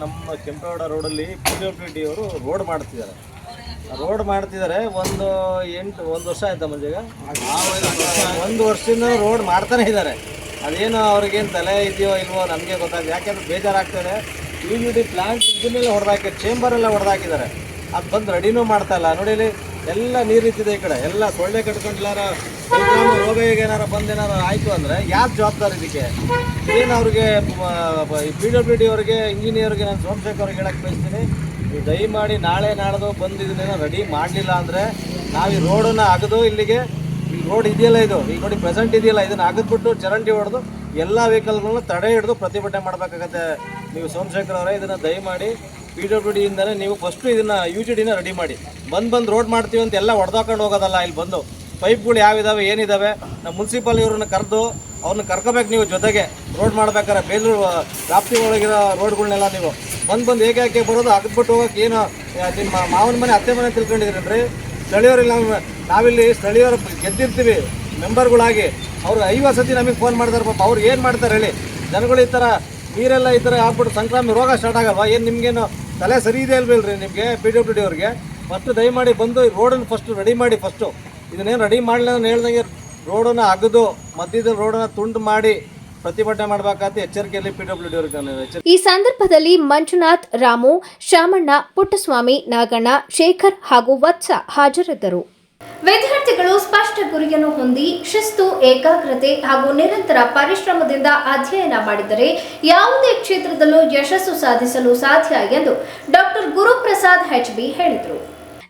ನಮ್ಮ ಕೆಂಪೇಗೌಡ ರೋಡಲ್ಲಿ PWD ಅವರು ರೋಡ್ ಮಾಡ್ತಿದ್ದಾರೆ. ಒಂದು ವರ್ಷ ಆಯ್ತಾ ಮಂಜಾಗ, 1 ವರ್ಷದಿಂದ ರೋಡ್ ಮಾಡ್ತಾನೆ ಇದ್ದಾರೆ. ಅದೇನು ಅವ್ರಿಗೇನು ತಲೆ ಇದೆಯೋ ಇಲ್ವೋ ನಮಗೆ ಗೊತ್ತಾಗಿದೆ. ಯಾಕೆಂದ್ರೆ ಬೇಜಾರಾಗ್ತದೆ. UGD ಪ್ಲಾಂಟ್ ಇದನ್ನೆಲ್ಲ ಹೊಡೆದಾಕಿ, ಚೇಂಬರೆಲ್ಲ ಹೊಡೆದಾಕಿದ್ದಾರೆ. ಅದು ಬಂದು ರೆಡಿನೂ ಮಾಡ್ತಾ ಇಲ್ಲ. ನೋಡಿ ಇಲ್ಲಿ ಎಲ್ಲ ನೀರು ನಿಂತಿದೆ. ಈ ಕಡೆ ಎಲ್ಲ ಸೊಳ್ಳೆ ಕಟ್ಕೊಂಡ್ಲಾರ ರೋಗ ಏನಾರ ಬಂದೇನಾರ ಆಯಿತು ಅಂದರೆ ಯಾರು ಜವಾಬ್ದಾರಿ ಇದಕ್ಕೆ? ಏನು ಅವ್ರಿಗೆ PWD ಅವ್ರಿಗೆ, ಇಂಜಿನಿಯರ್ಗೆ, ನಾನು ಸೋಮಶೇಖರ್ ಅವ್ರಿಗೆ ಹೇಳಕ್ಕೆ ಬಯಸ್ತೀನಿ, ನೀವು ದಯಮಾಡಿ ನಾಳೆ ನಾಡ್ದು ಬಂದು ಇದನ್ನೇನೋ ರೆಡಿ ಮಾಡಲಿಲ್ಲ ಅಂದರೆ ನಾವು ಈ ರೋಡನ್ನು ಅಗದು ಇಲ್ಲಿಗೆ, ಈ ರೋಡ್ ಇದೆಯಲ್ಲ ಇದು ಈಗ ನೋಡಿ ಪ್ರೆಸೆಂಟ್ ಇದೆಯಲ್ಲ, ಇದನ್ನು ಅಗದ್ಬಿಟ್ಟು ಚರಂಡಿ ಹೊಡೆದು ಎಲ್ಲ ವೆಹಿಕಲ್ಗಳನ್ನ ತಡೆ ಹಿಡಿದು ಪ್ರತಿಭಟನೆ ಮಾಡಬೇಕಾಗತ್ತೆ. ನೀವು ಸೋಮಶೇಖರ್ ಅವರೇ ಇದನ್ನು ದಯಮಾಡಿ PWD ಇಂದನೇ ನೀವು ಫಸ್ಟು ಇದನ್ನು UGDನ ರೆಡಿ ಮಾಡಿ. ಬಂದು ರೋಡ್ ಮಾಡ್ತೀವಿ ಅಂತ ಎಲ್ಲ ಹೊಡೆದಾಕೊಂಡು ಹೋಗೋದಲ್ಲ. ಇಲ್ಲಿ ಬಂದು ಪೈಪ್ಗಳು ಯಾವಿದಾವೆ ಏನಿದ್ದಾವೆ ನಮ್ಮ ಮುನ್ಸಿಪಲ್ ಇವ್ರನ್ನ ಕರೆದು ಅವ್ರನ್ನ ಕರ್ಕೋಬೇಕು. ನೀವು ಜೊತೆಗೆ ರೋಡ್ ಮಾಡ್ಬೇಕಾರೆ ಬೇಲೂರು ವ್ಯಾಪ್ತಿ ಒಳಗಿರೋ ರೋಡ್ಗಳನ್ನೆಲ್ಲ ನೀವು ಬಂದು ಏಕೆ ಬರೋದು ಅಗದ್ಬಿಟ್ಟು ಹೋಗೋಕೆ ಏನು ನಿಮ್ಮ ಮಾವನ ಮನೆ ಅತ್ತೆ ಮನೆ ತಿಳ್ಕೊಂಡಿದ್ದೀರಿ? ಸ್ಥಳೀಯರಲ್ಲಿ ನಾವಿಲ್ಲಿ ಸ್ಥಳೀಯರು ಗೆದ್ದಿರ್ತೀವಿ ಮೆಂಬರ್ಗಳಾಗಿ. ಅವ್ರು 50 ಸತಿ ನಮಗೆ ಫೋನ್ ಮಾಡ್ತಾರೆ. ಪಾಪ ಅವ್ರು ಏನು ಮಾಡ್ತಾರೆ ಹೇಳಿ? ಜನಗಳು ಈ ಥರ ನೀರೆಲ್ಲ ಈ ಥರ ಆಗ್ಬಿಟ್ಟು ಸಂಕ್ರಾಮಿ ರೋಗ ಸ್ಟಾರ್ಟ್ ಆಗಲ್ವಾ? ಏನು ನಿಮಗೇನು ತಲೆ ಸರಿ ಇದೆ ಅಲ್ವೇಳ್ರಿ ನಿಮಗೆ? PWD ಅವ್ರಿಗೆ ಫಸ್ಟು ದಯಮಾಡಿ ಬಂದು ರೋಡನ್ನು ಫಸ್ಟು ರೆಡಿ ಮಾಡಿ. ಫಸ್ಟು ಇದನ್ನೇನು ರೆಡಿ ಮಾಡಲಿಲ್ಲ ನಾನು ಹೇಳ್ದಂಗೆ ರೋಡನ್ನು ಅಗದು ಮಧ್ಯದಲ್ಲಿ ರೋಡನ್ನು ತುಂಡು ಮಾಡಿ ಪ್ರತಿಭಟನೆ ಮಾಡಬೇಕಾದ ಎಚ್ಚರಿಕೆಯಲ್ಲಿ PWD ಅವ್ರಿಗೆ. ಈ ಸಂದರ್ಭದಲ್ಲಿ ಮಂಜುನಾಥ್, ರಾಮು, ಶಾಮಣ್ಣ, ಪುಟ್ಟಸ್ವಾಮಿ, ನಾಗಣ್ಣ, ಶೇಖರ್ ಹಾಗೂ ವತ್ಸ ಹಾಜರಿದ್ದರು. ವಿದ್ಯಾರ್ಥಿಗಳು ಸ್ಪಷ್ಟ ಗುರಿಯನ್ನು ಹೊಂದಿ ಶಿಸ್ತು, ಏಕಾಗ್ರತೆ ಹಾಗೂ ನಿರಂತರ ಪರಿಶ್ರಮದಿಂದ ಅಧ್ಯಯನ ಮಾಡಿದರೆ ಯಾವುದೇ ಕ್ಷೇತ್ರದಲ್ಲೂ ಯಶಸ್ಸು ಸಾಧಿಸಲು ಸಾಧ್ಯ ಎಂದು ಡಾಕ್ಟರ್ ಗುರುಪ್ರಸಾದ್ HB ಹೇಳಿದರು.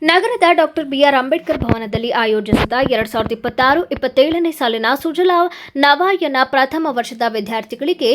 ನಗರದ ಡಾಕ್ಟರ್ ಬಿಆರ್ ಅಂಬೇಡ್ಕರ್ ಭವನದಲ್ಲಿ ಆಯೋಜಿಸಿದ 2026-27ನೇ ಸಾಲಿನ ಸುಜಲಾ ನವಾಯನ ಪ್ರಥಮ ವರ್ಷದ ವಿದ್ಯಾರ್ಥಿಗಳಿಗೆ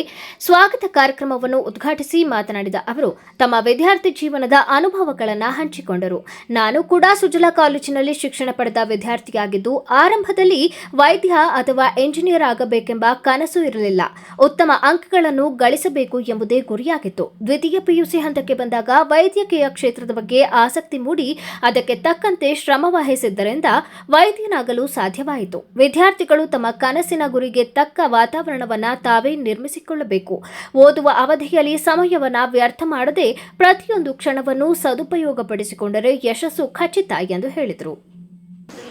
ಸ್ವಾಗತ ಕಾರ್ಯಕ್ರಮವನ್ನು ಉದ್ಘಾಟಿಸಿ ಮಾತನಾಡಿದ ಅವರು ತಮ್ಮ ವಿದ್ಯಾರ್ಥಿ ಜೀವನದ ಅನುಭವಗಳನ್ನು ಹಂಚಿಕೊಂಡರು. ನಾನು ಕೂಡ ಸುಜಲಾ ಕಾಲೇಜಿನಲ್ಲಿ ಶಿಕ್ಷಣ ಪಡೆದ ವಿದ್ಯಾರ್ಥಿಯಾಗಿದ್ದು ಆರಂಭದಲ್ಲಿ ವೈದ್ಯ ಅಥವಾ ಎಂಜಿನಿಯರ್ ಆಗಬೇಕೆಂಬ ಕನಸು ಇರಲಿಲ್ಲ. ಉತ್ತಮ ಅಂಕಗಳನ್ನು ಗಳಿಸಬೇಕು ಎಂಬುದೇ ಗುರಿಯಾಗಿತ್ತು. ದ್ವಿತೀಯ PUC ಹಂತಕ್ಕೆ ಬಂದಾಗ ವೈದ್ಯಕೀಯ ಕ್ಷೇತ್ರದ ಬಗ್ಗೆ ಆಸಕ್ತಿ ಮೂಡಿ ಅದಕ್ಕೆ ತಕ್ಕಂತೆ ಶ್ರಮ ವಹಿಸಿದ್ದರಿಂದ ವೈದ್ಯನಾಗಲು ಸಾಧ್ಯವಾಯಿತು. ವಿದ್ಯಾರ್ಥಿಗಳು ತಮ್ಮ ಕನಸಿನ ಗುರಿಗೆ ತಕ್ಕ ವಾತಾವರಣವನ್ನು ತಾವೇ ನಿರ್ಮಿಸಿಕೊಳ್ಳಬೇಕು. ಓದುವ ಅವಧಿಯಲ್ಲಿ ಸಮಯವನ್ನು ವ್ಯರ್ಥ ಮಾಡದೆ ಪ್ರತಿಯೊಂದು ಕ್ಷಣವನ್ನು ಸದುಪಯೋಗಪಡಿಸಿಕೊಂಡರೆ ಯಶಸ್ಸು ಖಚಿತ ಎಂದು ಹೇಳಿದರು.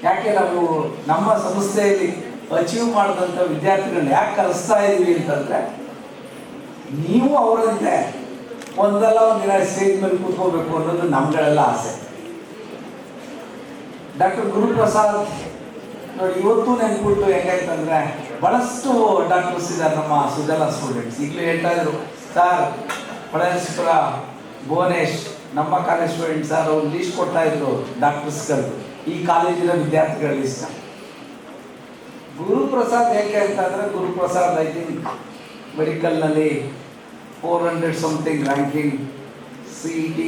ಯಾಕೆ ನಾವು ನಮ್ಮ ಸಂಸ್ಥೆಯಲ್ಲಿ ಅಚೀವ್ ಮಾಡಿದಂಥ ವಿದ್ಯಾರ್ಥಿಗಳನ್ನ ಯಾಕೆ ಕಲಿಸ್ತಾ ಇದ್ದೀವಿ ಅಂತಂದರೆ, ನೀವು ಅವರಂತೆ ಒಂದಲ್ಲ ಒಂದಿನ ಸ್ಟೇಜ್ ಮೇಲೆ ಕೂತ್ಕೋಬೇಕು ಅನ್ನೋದು ನಮ್ಗಳೆಲ್ಲ ಆಸೆ. ಡಾಕ್ಟರ್ ಗುರುಪ್ರಸಾದ್ ನೋಡಿ, ಇವತ್ತು ನೆನ್ಬಿಟ್ಟು ಹೆಂಗಾಯ್ತಂದ್ರೆ ಬಹಳಷ್ಟು ಡಾಕ್ಟರ್ಸ್ ಇದ್ದಾರೆ ನಮ್ಮ ಸುಜಲಾ ಸ್ಟೂಡೆಂಟ್ಸ್. ಈಗಲೂ ಹೇಳ್ತಾ ಇದ್ರು, ಸರ್ ಹೊಳೆನರಸೀಪುರ ಭುವನೇಶ್ ನಮ್ಮ ಕಾಲೇಜ್ ಸ್ಟೂಡೆಂಟ್ ಸರ್, ಅವ್ರು ಲೀಸ್ಟ್ ಕೊಡ್ತಾ ಇದ್ರು ಡಾಕ್ಟರ್ಸ್ಗಳು, ಈ ಕಾಲೇಜಿನ ವಿದ್ಯಾರ್ಥಿಗಳ ಲಿಸ್ಟ್. ಗುರುಪ್ರಸಾದ್ ಹೇಗೆ ಅಂತಂದರೆ, ಗುರುಪ್ರಸಾದ್ ಐ ಥಿಂಕ್ ಮೆಡಿಕಲ್ನಲ್ಲಿ 400 something ranking, CET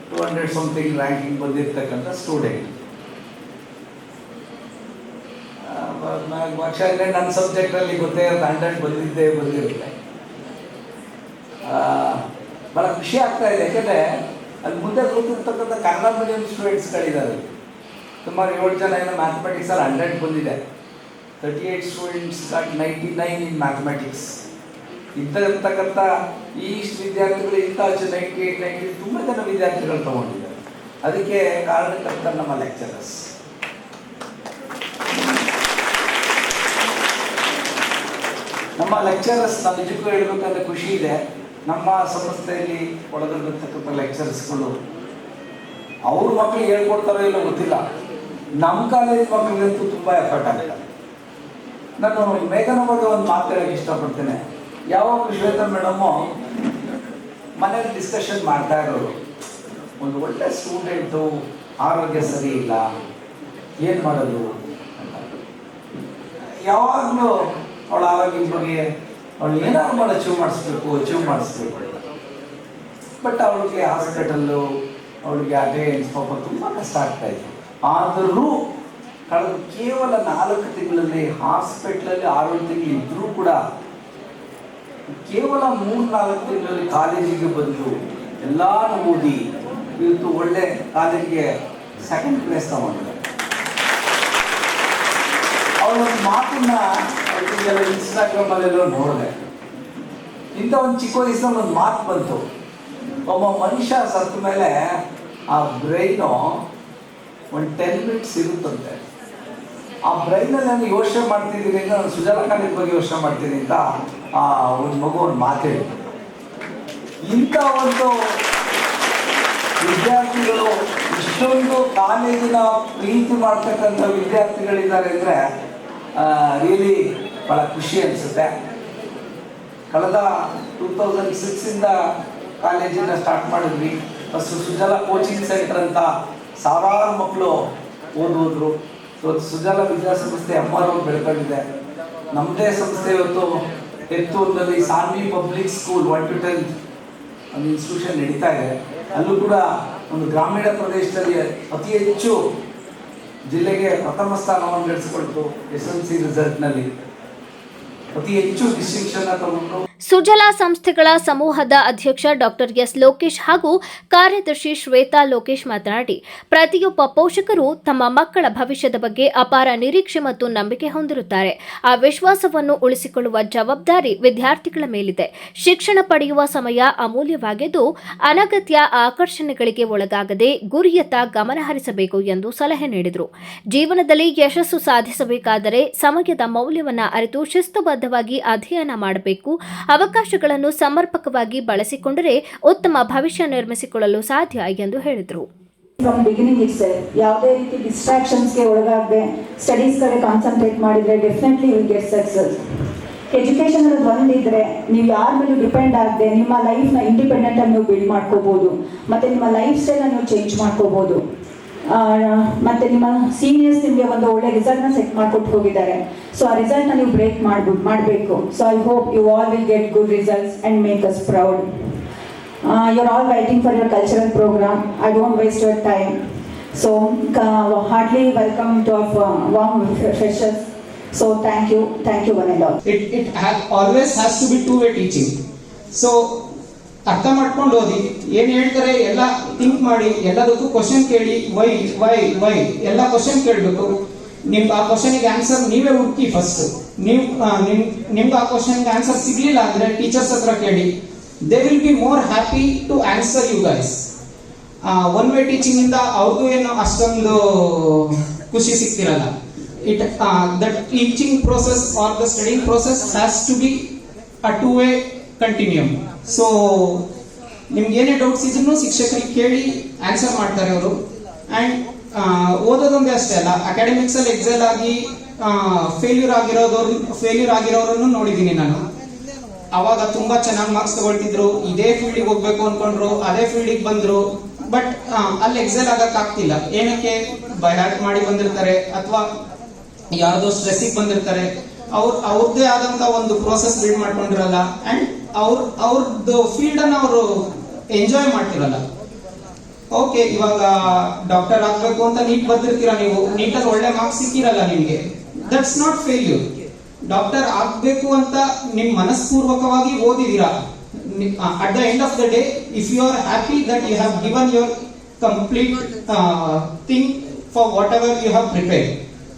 200 something ranking ಬಂದಿರ್ತಕ್ಕಂಥ ಸ್ಟೂಡೆಂಟ್. actually ನನ್ನ ಸಬ್ಜೆಕ್ಟಲ್ಲಿ ಗೊತ್ತೇ ಇರುತ್ತೆ, 100 ಬಂದಿರುತ್ತೆ. ಭಾಳ ಖುಷಿ ಆಗ್ತಾ ಇದೆ, ಯಾಕೆಂದರೆ ಅಲ್ಲಿ ಮುಂದೆ ಕೂತಿರ್ತಕ್ಕಂಥ ಕನ್ನಡ ಮೀಡಿಯಂ ಸ್ಟೂಡೆಂಟ್ಸ್ಗಳಿದ್ದಾರೆ. ಸುಮಾರು 7 ಜನ ಏನೋ ಮ್ಯಾಥಮೆಟಿಕ್ಸಲ್ಲಿ 100 ಬಂದಿದೆ. 38 ಸ್ಟೂಡೆಂಟ್ಸ್ ಗಾಟ್ 99 ಇನ್ ಮ್ಯಾಥಮೆಟಿಕ್ಸ್. ಇರ್ತಕ್ಕಂಥ ಈ ವಿದ್ಯಾರ್ಥಿಗಳು ಇಂಥ 98, 90 ತುಂಬ ಜನ ವಿದ್ಯಾರ್ಥಿಗಳು ತಗೊಂಡಿದ್ದಾರೆ. ಅದಕ್ಕೆ ಕಾರಣಕರ್ತ ನಮ್ಮ ಲೆಕ್ಚರರ್ಸ್. ನಮ್ಮ ಲೆಕ್ಚರರ್ಸ್ ನಾವು ನಿಜಕ್ಕೂ ಹೇಳ್ಬೇಕಂದ್ರೆ ಖುಷಿ ಇದೆ. ನಮ್ಮ ಸಂಸ್ಥೆಯಲ್ಲಿ ಒಳಗೊಂಡಿರ್ತಕ್ಕಂಥ ಲೆಕ್ಚರರ್ಸ್ಗಳು ಅವ್ರ ಮಕ್ಕಳಿಗೆ ಹೇಳ್ಕೊಡ್ತಾರೋ ಇಲ್ಲೋ ಗೊತ್ತಿಲ್ಲ, ನಮ್ಮ ಕಾಲೇಜ್ ಮಕ್ಕಳಿಗಂತೂ ತುಂಬ ಎಫರ್ಟ್ ಆಗಿದೆ. ನಾನು ಮೇಘನ ಬಗ್ಗೆ ಒಂದು ಮಾತು ಹೇಳಕ್ಕೆ ಇಷ್ಟಪಡ್ತೇನೆ. ಯಾವಾಗ ಶ್ವೇತಾ ಮೇಡಮು ಮನೇಲಿ ಡಿಸ್ಕಷನ್ ಮಾಡ್ತಾ ಇರೋರು, ಒಂದು ಒಳ್ಳೆ ಸ್ಟೂಡೆಂಟು ಆರೋಗ್ಯ ಸರಿ ಇಲ್ಲ, ಏನು ಮಾಡೋದು ಅಂತ. ಯಾವಾಗಲೂ ಅವಳ ಆರೋಗ್ಯದ ಬಗ್ಗೆ ಅವಳು ಏನಾದ್ರು ಮಾಡಿ ಅಚೀವ್ ಮಾಡಿಸ್ಬೇಕು. ಬಟ್ ಅವಳಿಗೆ ಹಾಸ್ಪಿಟಲ್ಲು, ಅವಳಿಗೆ ಅಟೆಂಡೆನ್ಸ್ ಪಾಪ ತುಂಬ ಕಷ್ಟ ಆಗ್ತಾಯಿತ್ತು. ಆದರೂ ಕಳೆದ ಕೇವಲ 4 ತಿಂಗಳಲ್ಲಿ ಹಾಸ್ಪಿಟ್ಲಲ್ಲಿ 6 ತಿಂಗಳು ಇದ್ದರೂ ಕೂಡ ಕೇವಲ 3-4 ತಿಂಗಳಲ್ಲಿ ಕಾಲೇಜಿಗೆ ಬಂದು ಎಲ್ಲಾನು ಓದಿ ಇವತ್ತು ಒಳ್ಳೆ ಕಾಲೇಜಿಗೆ 2nd ಪ್ಲೇಸ್ ತಗೊಂಡಿದ್ದಾರೆ. ಅವಳೊಂದು ಮಾತನ್ನ ಇನ್ಸ್ಟಾಗ್ರಾಮಲ್ಲೆಲ್ಲೋ ನೋಡಿದೆ. ಇಂಥ ಒಂದು ಚಿಕ್ಕ ವಯಸ್ಸಿನಲ್ಲಿ ಒಂದು ಮಾತು ಬಂತು, ಒಬ್ಬ ಮನುಷ್ಯ ಸತ್ತ ಮೇಲೆ ಆ ಬ್ರೈನು ಒಂದು 10 ಮಿನಿಟ್ಸ್ ಇರುತ್ತಂತೆ. ಆ ಬ್ರೈನಲ್ಲಿ ನಾನು ಯೋಚನೆ ಮಾಡ್ತಿದ್ದೀನಿ ಅಂತ, ನಾನು ಸುಜಲಾ ಕಾಲೇಜ್ ಬಗ್ಗೆ ಯೋಚನೆ ಮಾಡ್ತೀನಿ ಅಂತ ಒಂದು ಮಗು ಒಂದು ಮಾತೇಳಿ. ಇಂಥ ಒಂದು ವಿದ್ಯಾರ್ಥಿಗಳು, ಇಷ್ಟೊಂದು ಕಾಲೇಜಿನ ಪ್ರೀತಿ ಮಾಡ್ತಕ್ಕಂಥ ವಿದ್ಯಾರ್ಥಿಗಳಿದ್ದಾರೆ ಅಂದರೆ ರಿಯಲಿ ಭಾಳ ಖುಷಿ ಅನಿಸುತ್ತೆ. ಕಳೆದ 2006 ಕಾಲೇಜಿನ ಸ್ಟಾರ್ಟ್ ಮಾಡಿದ್ವಿ. ಫಸ್ಟ್ ಸುಜಲಾ ಕೋಚಿಂಗ್ ಸೆಂಟರ್ ಅಂತ ಸಾವಿರಾರು ಮಕ್ಕಳು ಓದೋದ್ರು. ಸುಜಲಾ ವಿದ್ಯಾಸಂಸ್ಥೆ ಅಮ್ಮರವ್ರು ಬೆಳ್ಕೊಂಡಿದೆ. ನಮ್ಮದೇ ಸಂಸ್ಥೆ ಇವತ್ತು ಎತ್ತೂರಿನಲ್ಲಿ ಸಾನ್ವಿ ಪಬ್ಲಿಕ್ ಸ್ಕೂಲ್ 1 to 10 ಒಂದು ಇನ್ಸ್ಟಿಟ್ಯೂಷನ್ ನಡೀತಾ ಇದೆ. ಅಲ್ಲೂ ಕೂಡ ಒಂದು ಗ್ರಾಮೀಣ ಪ್ರದೇಶದಲ್ಲಿ ಅತಿ ಹೆಚ್ಚು ಜಿಲ್ಲೆಗೆ ಪ್ರಥಮ ಸ್ಥಾನವನ್ನು ಗಳಿಸಿಕೊಳ್ತು SSLC ರಿಸಲ್ಟ್ನಲ್ಲಿ. ಅತಿ ಹೆಚ್ಚು ಡಿಸ್ಟಿಂಕ್ಷನ್ ತಗೊಂಡು ಸುಜಲಾ ಸಂಸ್ಥೆಗಳ ಸಮೂಹದ ಅಧ್ಯಕ್ಷ ಡಾಕ್ಟರ್ ಎಸ್ ಲೋಕೇಶ್ ಹಾಗೂ ಕಾರ್ಯದರ್ಶಿ ಶ್ವೇತಾ ಲೋಕೇಶ್ ಮಾತನಾಡಿ, ಪ್ರತಿಯೊಬ್ಬ ಪೋಷಕರು ತಮ್ಮ ಮಕ್ಕಳ ಭವಿಷ್ಯದ ಬಗ್ಗೆ ಅಪಾರ ನಿರೀಕ್ಷೆ ಮತ್ತು ನಂಬಿಕೆ ಹೊಂದಿರುತ್ತಾರೆ. ಆ ವಿಶ್ವಾಸವನ್ನು ಉಳಿಸಿಕೊಳ್ಳುವ ಜವಾಬ್ದಾರಿ ವಿದ್ಯಾರ್ಥಿಗಳ ಮೇಲಿದೆ. ಶಿಕ್ಷಣ ಪಡೆಯುವ ಸಮಯ ಅಮೂಲ್ಯವಾಗಿದ್ದು, ಅನಗತ್ಯ ಆಕರ್ಷಣೆಗಳಿಗೆ ಒಳಗಾಗದೆ ಗುರಿಯತ್ತ ಗಮನ ಹರಿಸಬೇಕು ಎಂದು ಸಲಹೆ ನೀಡಿದರು. ಜೀವನದಲ್ಲಿ ಯಶಸ್ಸು ಸಾಧಿಸಬೇಕಾದರೆ ಸಮಯದ ಮೌಲ್ಯವನ್ನು ಅರಿತು ಶಿಸ್ತುಬದ್ಧವಾಗಿ ಅಧ್ಯಯನ ಮಾಡಬೇಕು. ಅವಕಾಶಗಳನ್ನು ಸಮರ್ಪಕವಾಗಿ ಬಳಸಿಕೊಂಡರೆ ಉತ್ತಮ ಭವಿಷ್ಯ ನಿರ್ಮಿಸಿಕೊಳ್ಳಲು ಸಾಧ್ಯ ಎಂದು ಹೇಳಿದರು. ಫ್ರಮ್ ಬಿಗಿನಿಂಗ್ ಇಟ್ಸೆಲ್ಫ್ ಯಾವುದೇ ರೀತಿ ಡಿಸ್ಟ್ರಾಕ್ಷನ್ಸ್ಗೆ ಒಳಗಾಗದೆ ಸ್ಟಡೀಸ್ ಕಡೆ ಕಾನ್ಸಂಟ್ರೇಟ್ ಮಾಡಿದರೆ definitely will get success. Education ಅನ್ನೋದು ಒಂದಿದ್ರೆ ನೀವು ಯಾರ ಮೇಲೂ ಡಿಪೆಂಡ್ ಆಗದೆ ನಿಮ್ಮ ಲೈಫ್ನ ಇಂಡಿಪೆಂಡೆಂಟ್ ಆಗಿ ನೀವು ಬಿಲ್ಡ್ ಮಾಡ್ಕೋಬಹುದು, ಮತ್ತು ನಿಮ್ಮ ಲೈಫ್ ಸ್ಟೈಲ್ನ ನೀವು ಚೇಂಜ್ ಮಾಡ್ಕೋಬಹುದು. ಮತ್ತು ನಿಮ್ಮ ಸೀನಿಯರ್ಸ್ ನಿಮಗೆ ಒಂದು ಒಳ್ಳೆ ರಿಸಲ್ಟ್ನ ಸೆಟ್ ಮಾಡಿಕೊಟ್ಟು ಹೋಗಿದ್ದಾರೆ. ಸೊ ಆ ರಿಸಲ್ಟ್ನ ನೀವು ಬ್ರೇಕ್ ಮಾಡಬೇಕು. So I hope you all will get good results and make us proud. You are all waiting for your cultural programme. I don't waste your time. So hardly welcome to our warm freshers. So thank you one and all. It always has to be two-way teaching. So ಅರ್ಥ ಮಾಡ್ಕೊಂಡು ಓದಿ, ಏನು ಹೇಳ್ತಾರೆ ಎಲ್ಲ ಥಿಂಕ್ ಮಾಡಿ, ಎಲ್ಲದಕ್ಕೂ ಕ್ವಶನ್ ಕೇಳಿ, ವೈ ಎಲ್ಲ ಕ್ವಶನ್ ಕೇಳಬೇಕು. ನಿಮ್ಗೆ ಆ ಕ್ವಶನಿಗೆ ಆನ್ಸರ್ ನೀವೇ ಹುಡುಕಿ ಫಸ್ಟ್. ನಿಮ್ಗೆ ಆ ಕ್ವಶನ್ಗೆ ಆನ್ಸರ್ ಸಿಗ್ಲಿಲ್ಲ ಅಂದ್ರೆ ಟೀಚರ್ಸ್ ಹತ್ರ ಕೇಳಿ. They will be more happy to answer you guys. One way teaching ಇಂದ ಅವ್ರಿಗೂ ಏನು ಅಷ್ಟೊಂದು ಖುಷಿ ಸಿಗ್ತಿರಲ್ಲ. The teaching process or the studying process has to be a two-way continuum. So ನಿಮ್ಗೆ ಏನೇ ಡೌಟ್ಸ್ ಇದ್ರೂ ಶಿಕ್ಷಕರಿಗೆ ಕೇಳಿ ಆನ್ಸರ್ ಮಾಡ್ತಾರೆ ಅವರು. ಆ್ಯಂಡ್ ಓದೋದೊಂದೇ ಅಷ್ಟೇ ಅಲ್ಲ, ಅಕಾಡೆಮಿಕ್ಸ್ ಅಲ್ಲಿ ಎಕ್ಸೆಲ್ ಆಗಿ ಫೇಲ್ಯೂರ್ ಆಗಿರೋರನ್ನು ನೋಡಿದ್ದೀನಿ ನಾನು. ಅವಾಗ ತುಂಬಾ ಚೆನ್ನಾಗಿ ಮಾರ್ಕ್ಸ್ ತಗೊಳ್ತಿದ್ರು, ಇದೇ ಫೀಲ್ಡಿಗೆ ಹೋಗ್ಬೇಕು ಅನ್ಕೊಂಡ್ರು, ಅದೇ ಫೀಲ್ಡಿಗೆ ಬಂದ್ರು. ಬಟ್ ಅಲ್ಲಿ ಎಕ್ಸೆಲ್ ಆಗಕ್ ಆಗ್ತಿಲ್ಲ. ಏನಕ್ಕೆ? ಬೈ ಹಾರ್ಟ್ ಮಾಡಿ ಬಂದಿರ್ತಾರೆ ಅಥವಾ ಯಾವ್ದೋ ಸ್ಟ್ರೆಸ್ಸಿಗೆ ಬಂದಿರ್ತಾರೆ. ಅವ್ರದ್ದೇ ಆದಂತ ಒಂದು ಪ್ರೋಸೆಸ್ ಬಿಲ್ಡ್ ಮಾಡ್ಕೊಂಡಿರಲ್ಲ. ಅಂಡ್ ಅವ್ರದ್ದು ಫೀಲ್ಡ್ ಅನ್ನ ಅವರು ಎಂಜಾಯ್ ಮಾಡ್ತಿರಲ್ಲ. ಓಕೆ, ಇವಾಗ ಡಾಕ್ಟರ್ ಆಗ್ಬೇಕು ಅಂತ ನೀಟ್ ಬರ್ದಿರ್ತೀರಾ, ನೀವು ನೀಟಲ್ಲಿ ಒಳ್ಳೆ ಮಾರ್ಕ್ಸ್ ಸಿಕ್ಕಿರಲ್ಲ ನಿಮ್ಗೆ, ದಟ್ಸ್ ನಾಟ್ ಫೇಲ್ಯೂರ್. ಡಾಕ್ಟರ್ ಆಗ್ಬೇಕು ಅಂತ ನಿಮ್ ಮನಸ್ಪೂರ್ವಕವಾಗಿ ಓದಿದೀರಾ. At the end of the day, if you are happy that you have given your complete thing for whatever you have prepared,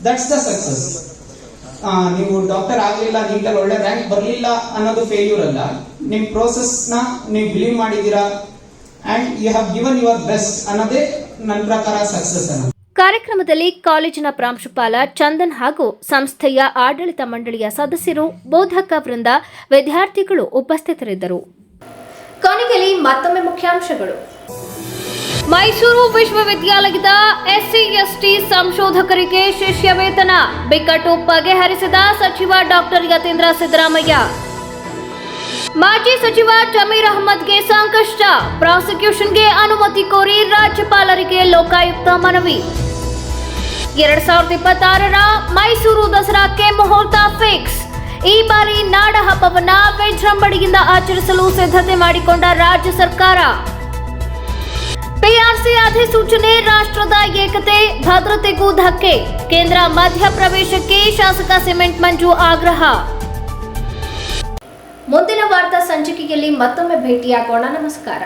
that's the success. ನೀವು ಡಾಕ್ಟರ್ ಆಗ್ಲಿಲ್ಲ, ನೀಟಲ್ಲಿ ಒಳ್ಳೆ ರ್ಯಾಂಕ್ ಬರಲಿಲ್ಲ ಅನ್ನೋದು ಫೇಲ್ಯೂರ್ ಅಲ್ಲ. ನಿಮ್ ಪ್ರೋಸೆಸ್ ನ ನೀವು ಬಿಲೀವ್ ಮಾಡಿದೀರಾ and you have given your best ಅನ್ನೋದೇ ನನ್ನ ಪ್ರಕಾರ ಸಕ್ಸಸ್ ಅನ್ನೋದು. ಕಾರ್ಯಕ್ರಮದಲ್ಲಿ ಕಾಲೇಜಿನ ಪ್ರಾಂಶುಪಾಲ ಚಂದನ್ ಹಾಗೂ ಸಂಸ್ಥೆಯ ಆಡಳಿತ ಮಂಡಳಿಯ ಸದಸ್ಯರು, ಬೋಧಕ ವೃಂದ, ವಿದ್ಯಾರ್ಥಿಗಳು ಉಪಸ್ಥಿತರಿದ್ದರು. ಕೊನೆಯಲ್ಲಿ ಮತ್ತೊಮ್ಮೆ ಮುಖ್ಯಾಂಶಗಳು. ಮೈಸೂರು ವಿಶ್ವವಿದ್ಯಾಲಯದ ಎಸ್ಸಿ/ಎಸ್ಟಿ ಸಂಶೋಧಕರಿಗೆ ಶಿಷ್ಯ ವೇತನ ಬಿಕ್ಕಟ್ಟು ಬಗೆಹರಿಸಿದ ಸಚಿವ ಡಾಕ್ಟರ್ ಯತೀಂದ್ರ ಸಿದ್ದರಾಮಯ್ಯ. ಮಾಜಿ ಸಚಿವ ಜಮೀರ್ ಅಹಮದ್ಗೆ ಸಂಕಷ್ಟ, ಪ್ರಾಸಿಕ್ಯೂಷನ್ಗೆ ಅನುಮತಿ ಕೋರಿ ರಾಜ್ಯಪಾಲರಿಗೆ ಲೋಕಾಯುಕ್ತ ಮನವಿ. 2026ರ ಮೈಸೂರು ದಸರಾಕ್ಕೆ ಮುಹೂರ್ತ ಫಿಕ್ಸ್. ಈ ಬಾರಿ ನಾಡ ಹಬ್ಬವನ್ನ ವಿಜೃಂಭಣೆಯಿಂದ ಆಚರಿಸಲು ಸಿದ್ಧತೆ ಮಾಡಿಕೊಂಡ ರಾಜ್ಯ ಸರ್ಕಾರ. ಪಿಆರ್ಸಿ ಅಧಿಸೂಚನೆ ರಾಷ್ಟ್ರದ ಏಕತೆ ಭದ್ರತೆಗೂ ಧಕ್ಕೆ, ಕೇಂದ್ರ ಮಧ್ಯಪ್ರವೇಶಕ್ಕೆ ಶಾಸಕ ಸಿಮೆಂಟ್ ಮಂಜು ಆಗ್ರಹ. ಮುಂದಿನ ವಾರ್ತಾ ಸಂಚಿಕೆಯಲ್ಲಿ ಮತ್ತೊಮ್ಮೆ ಭೇಟಿಯಾಗೋಣ. ನಮಸ್ಕಾರ.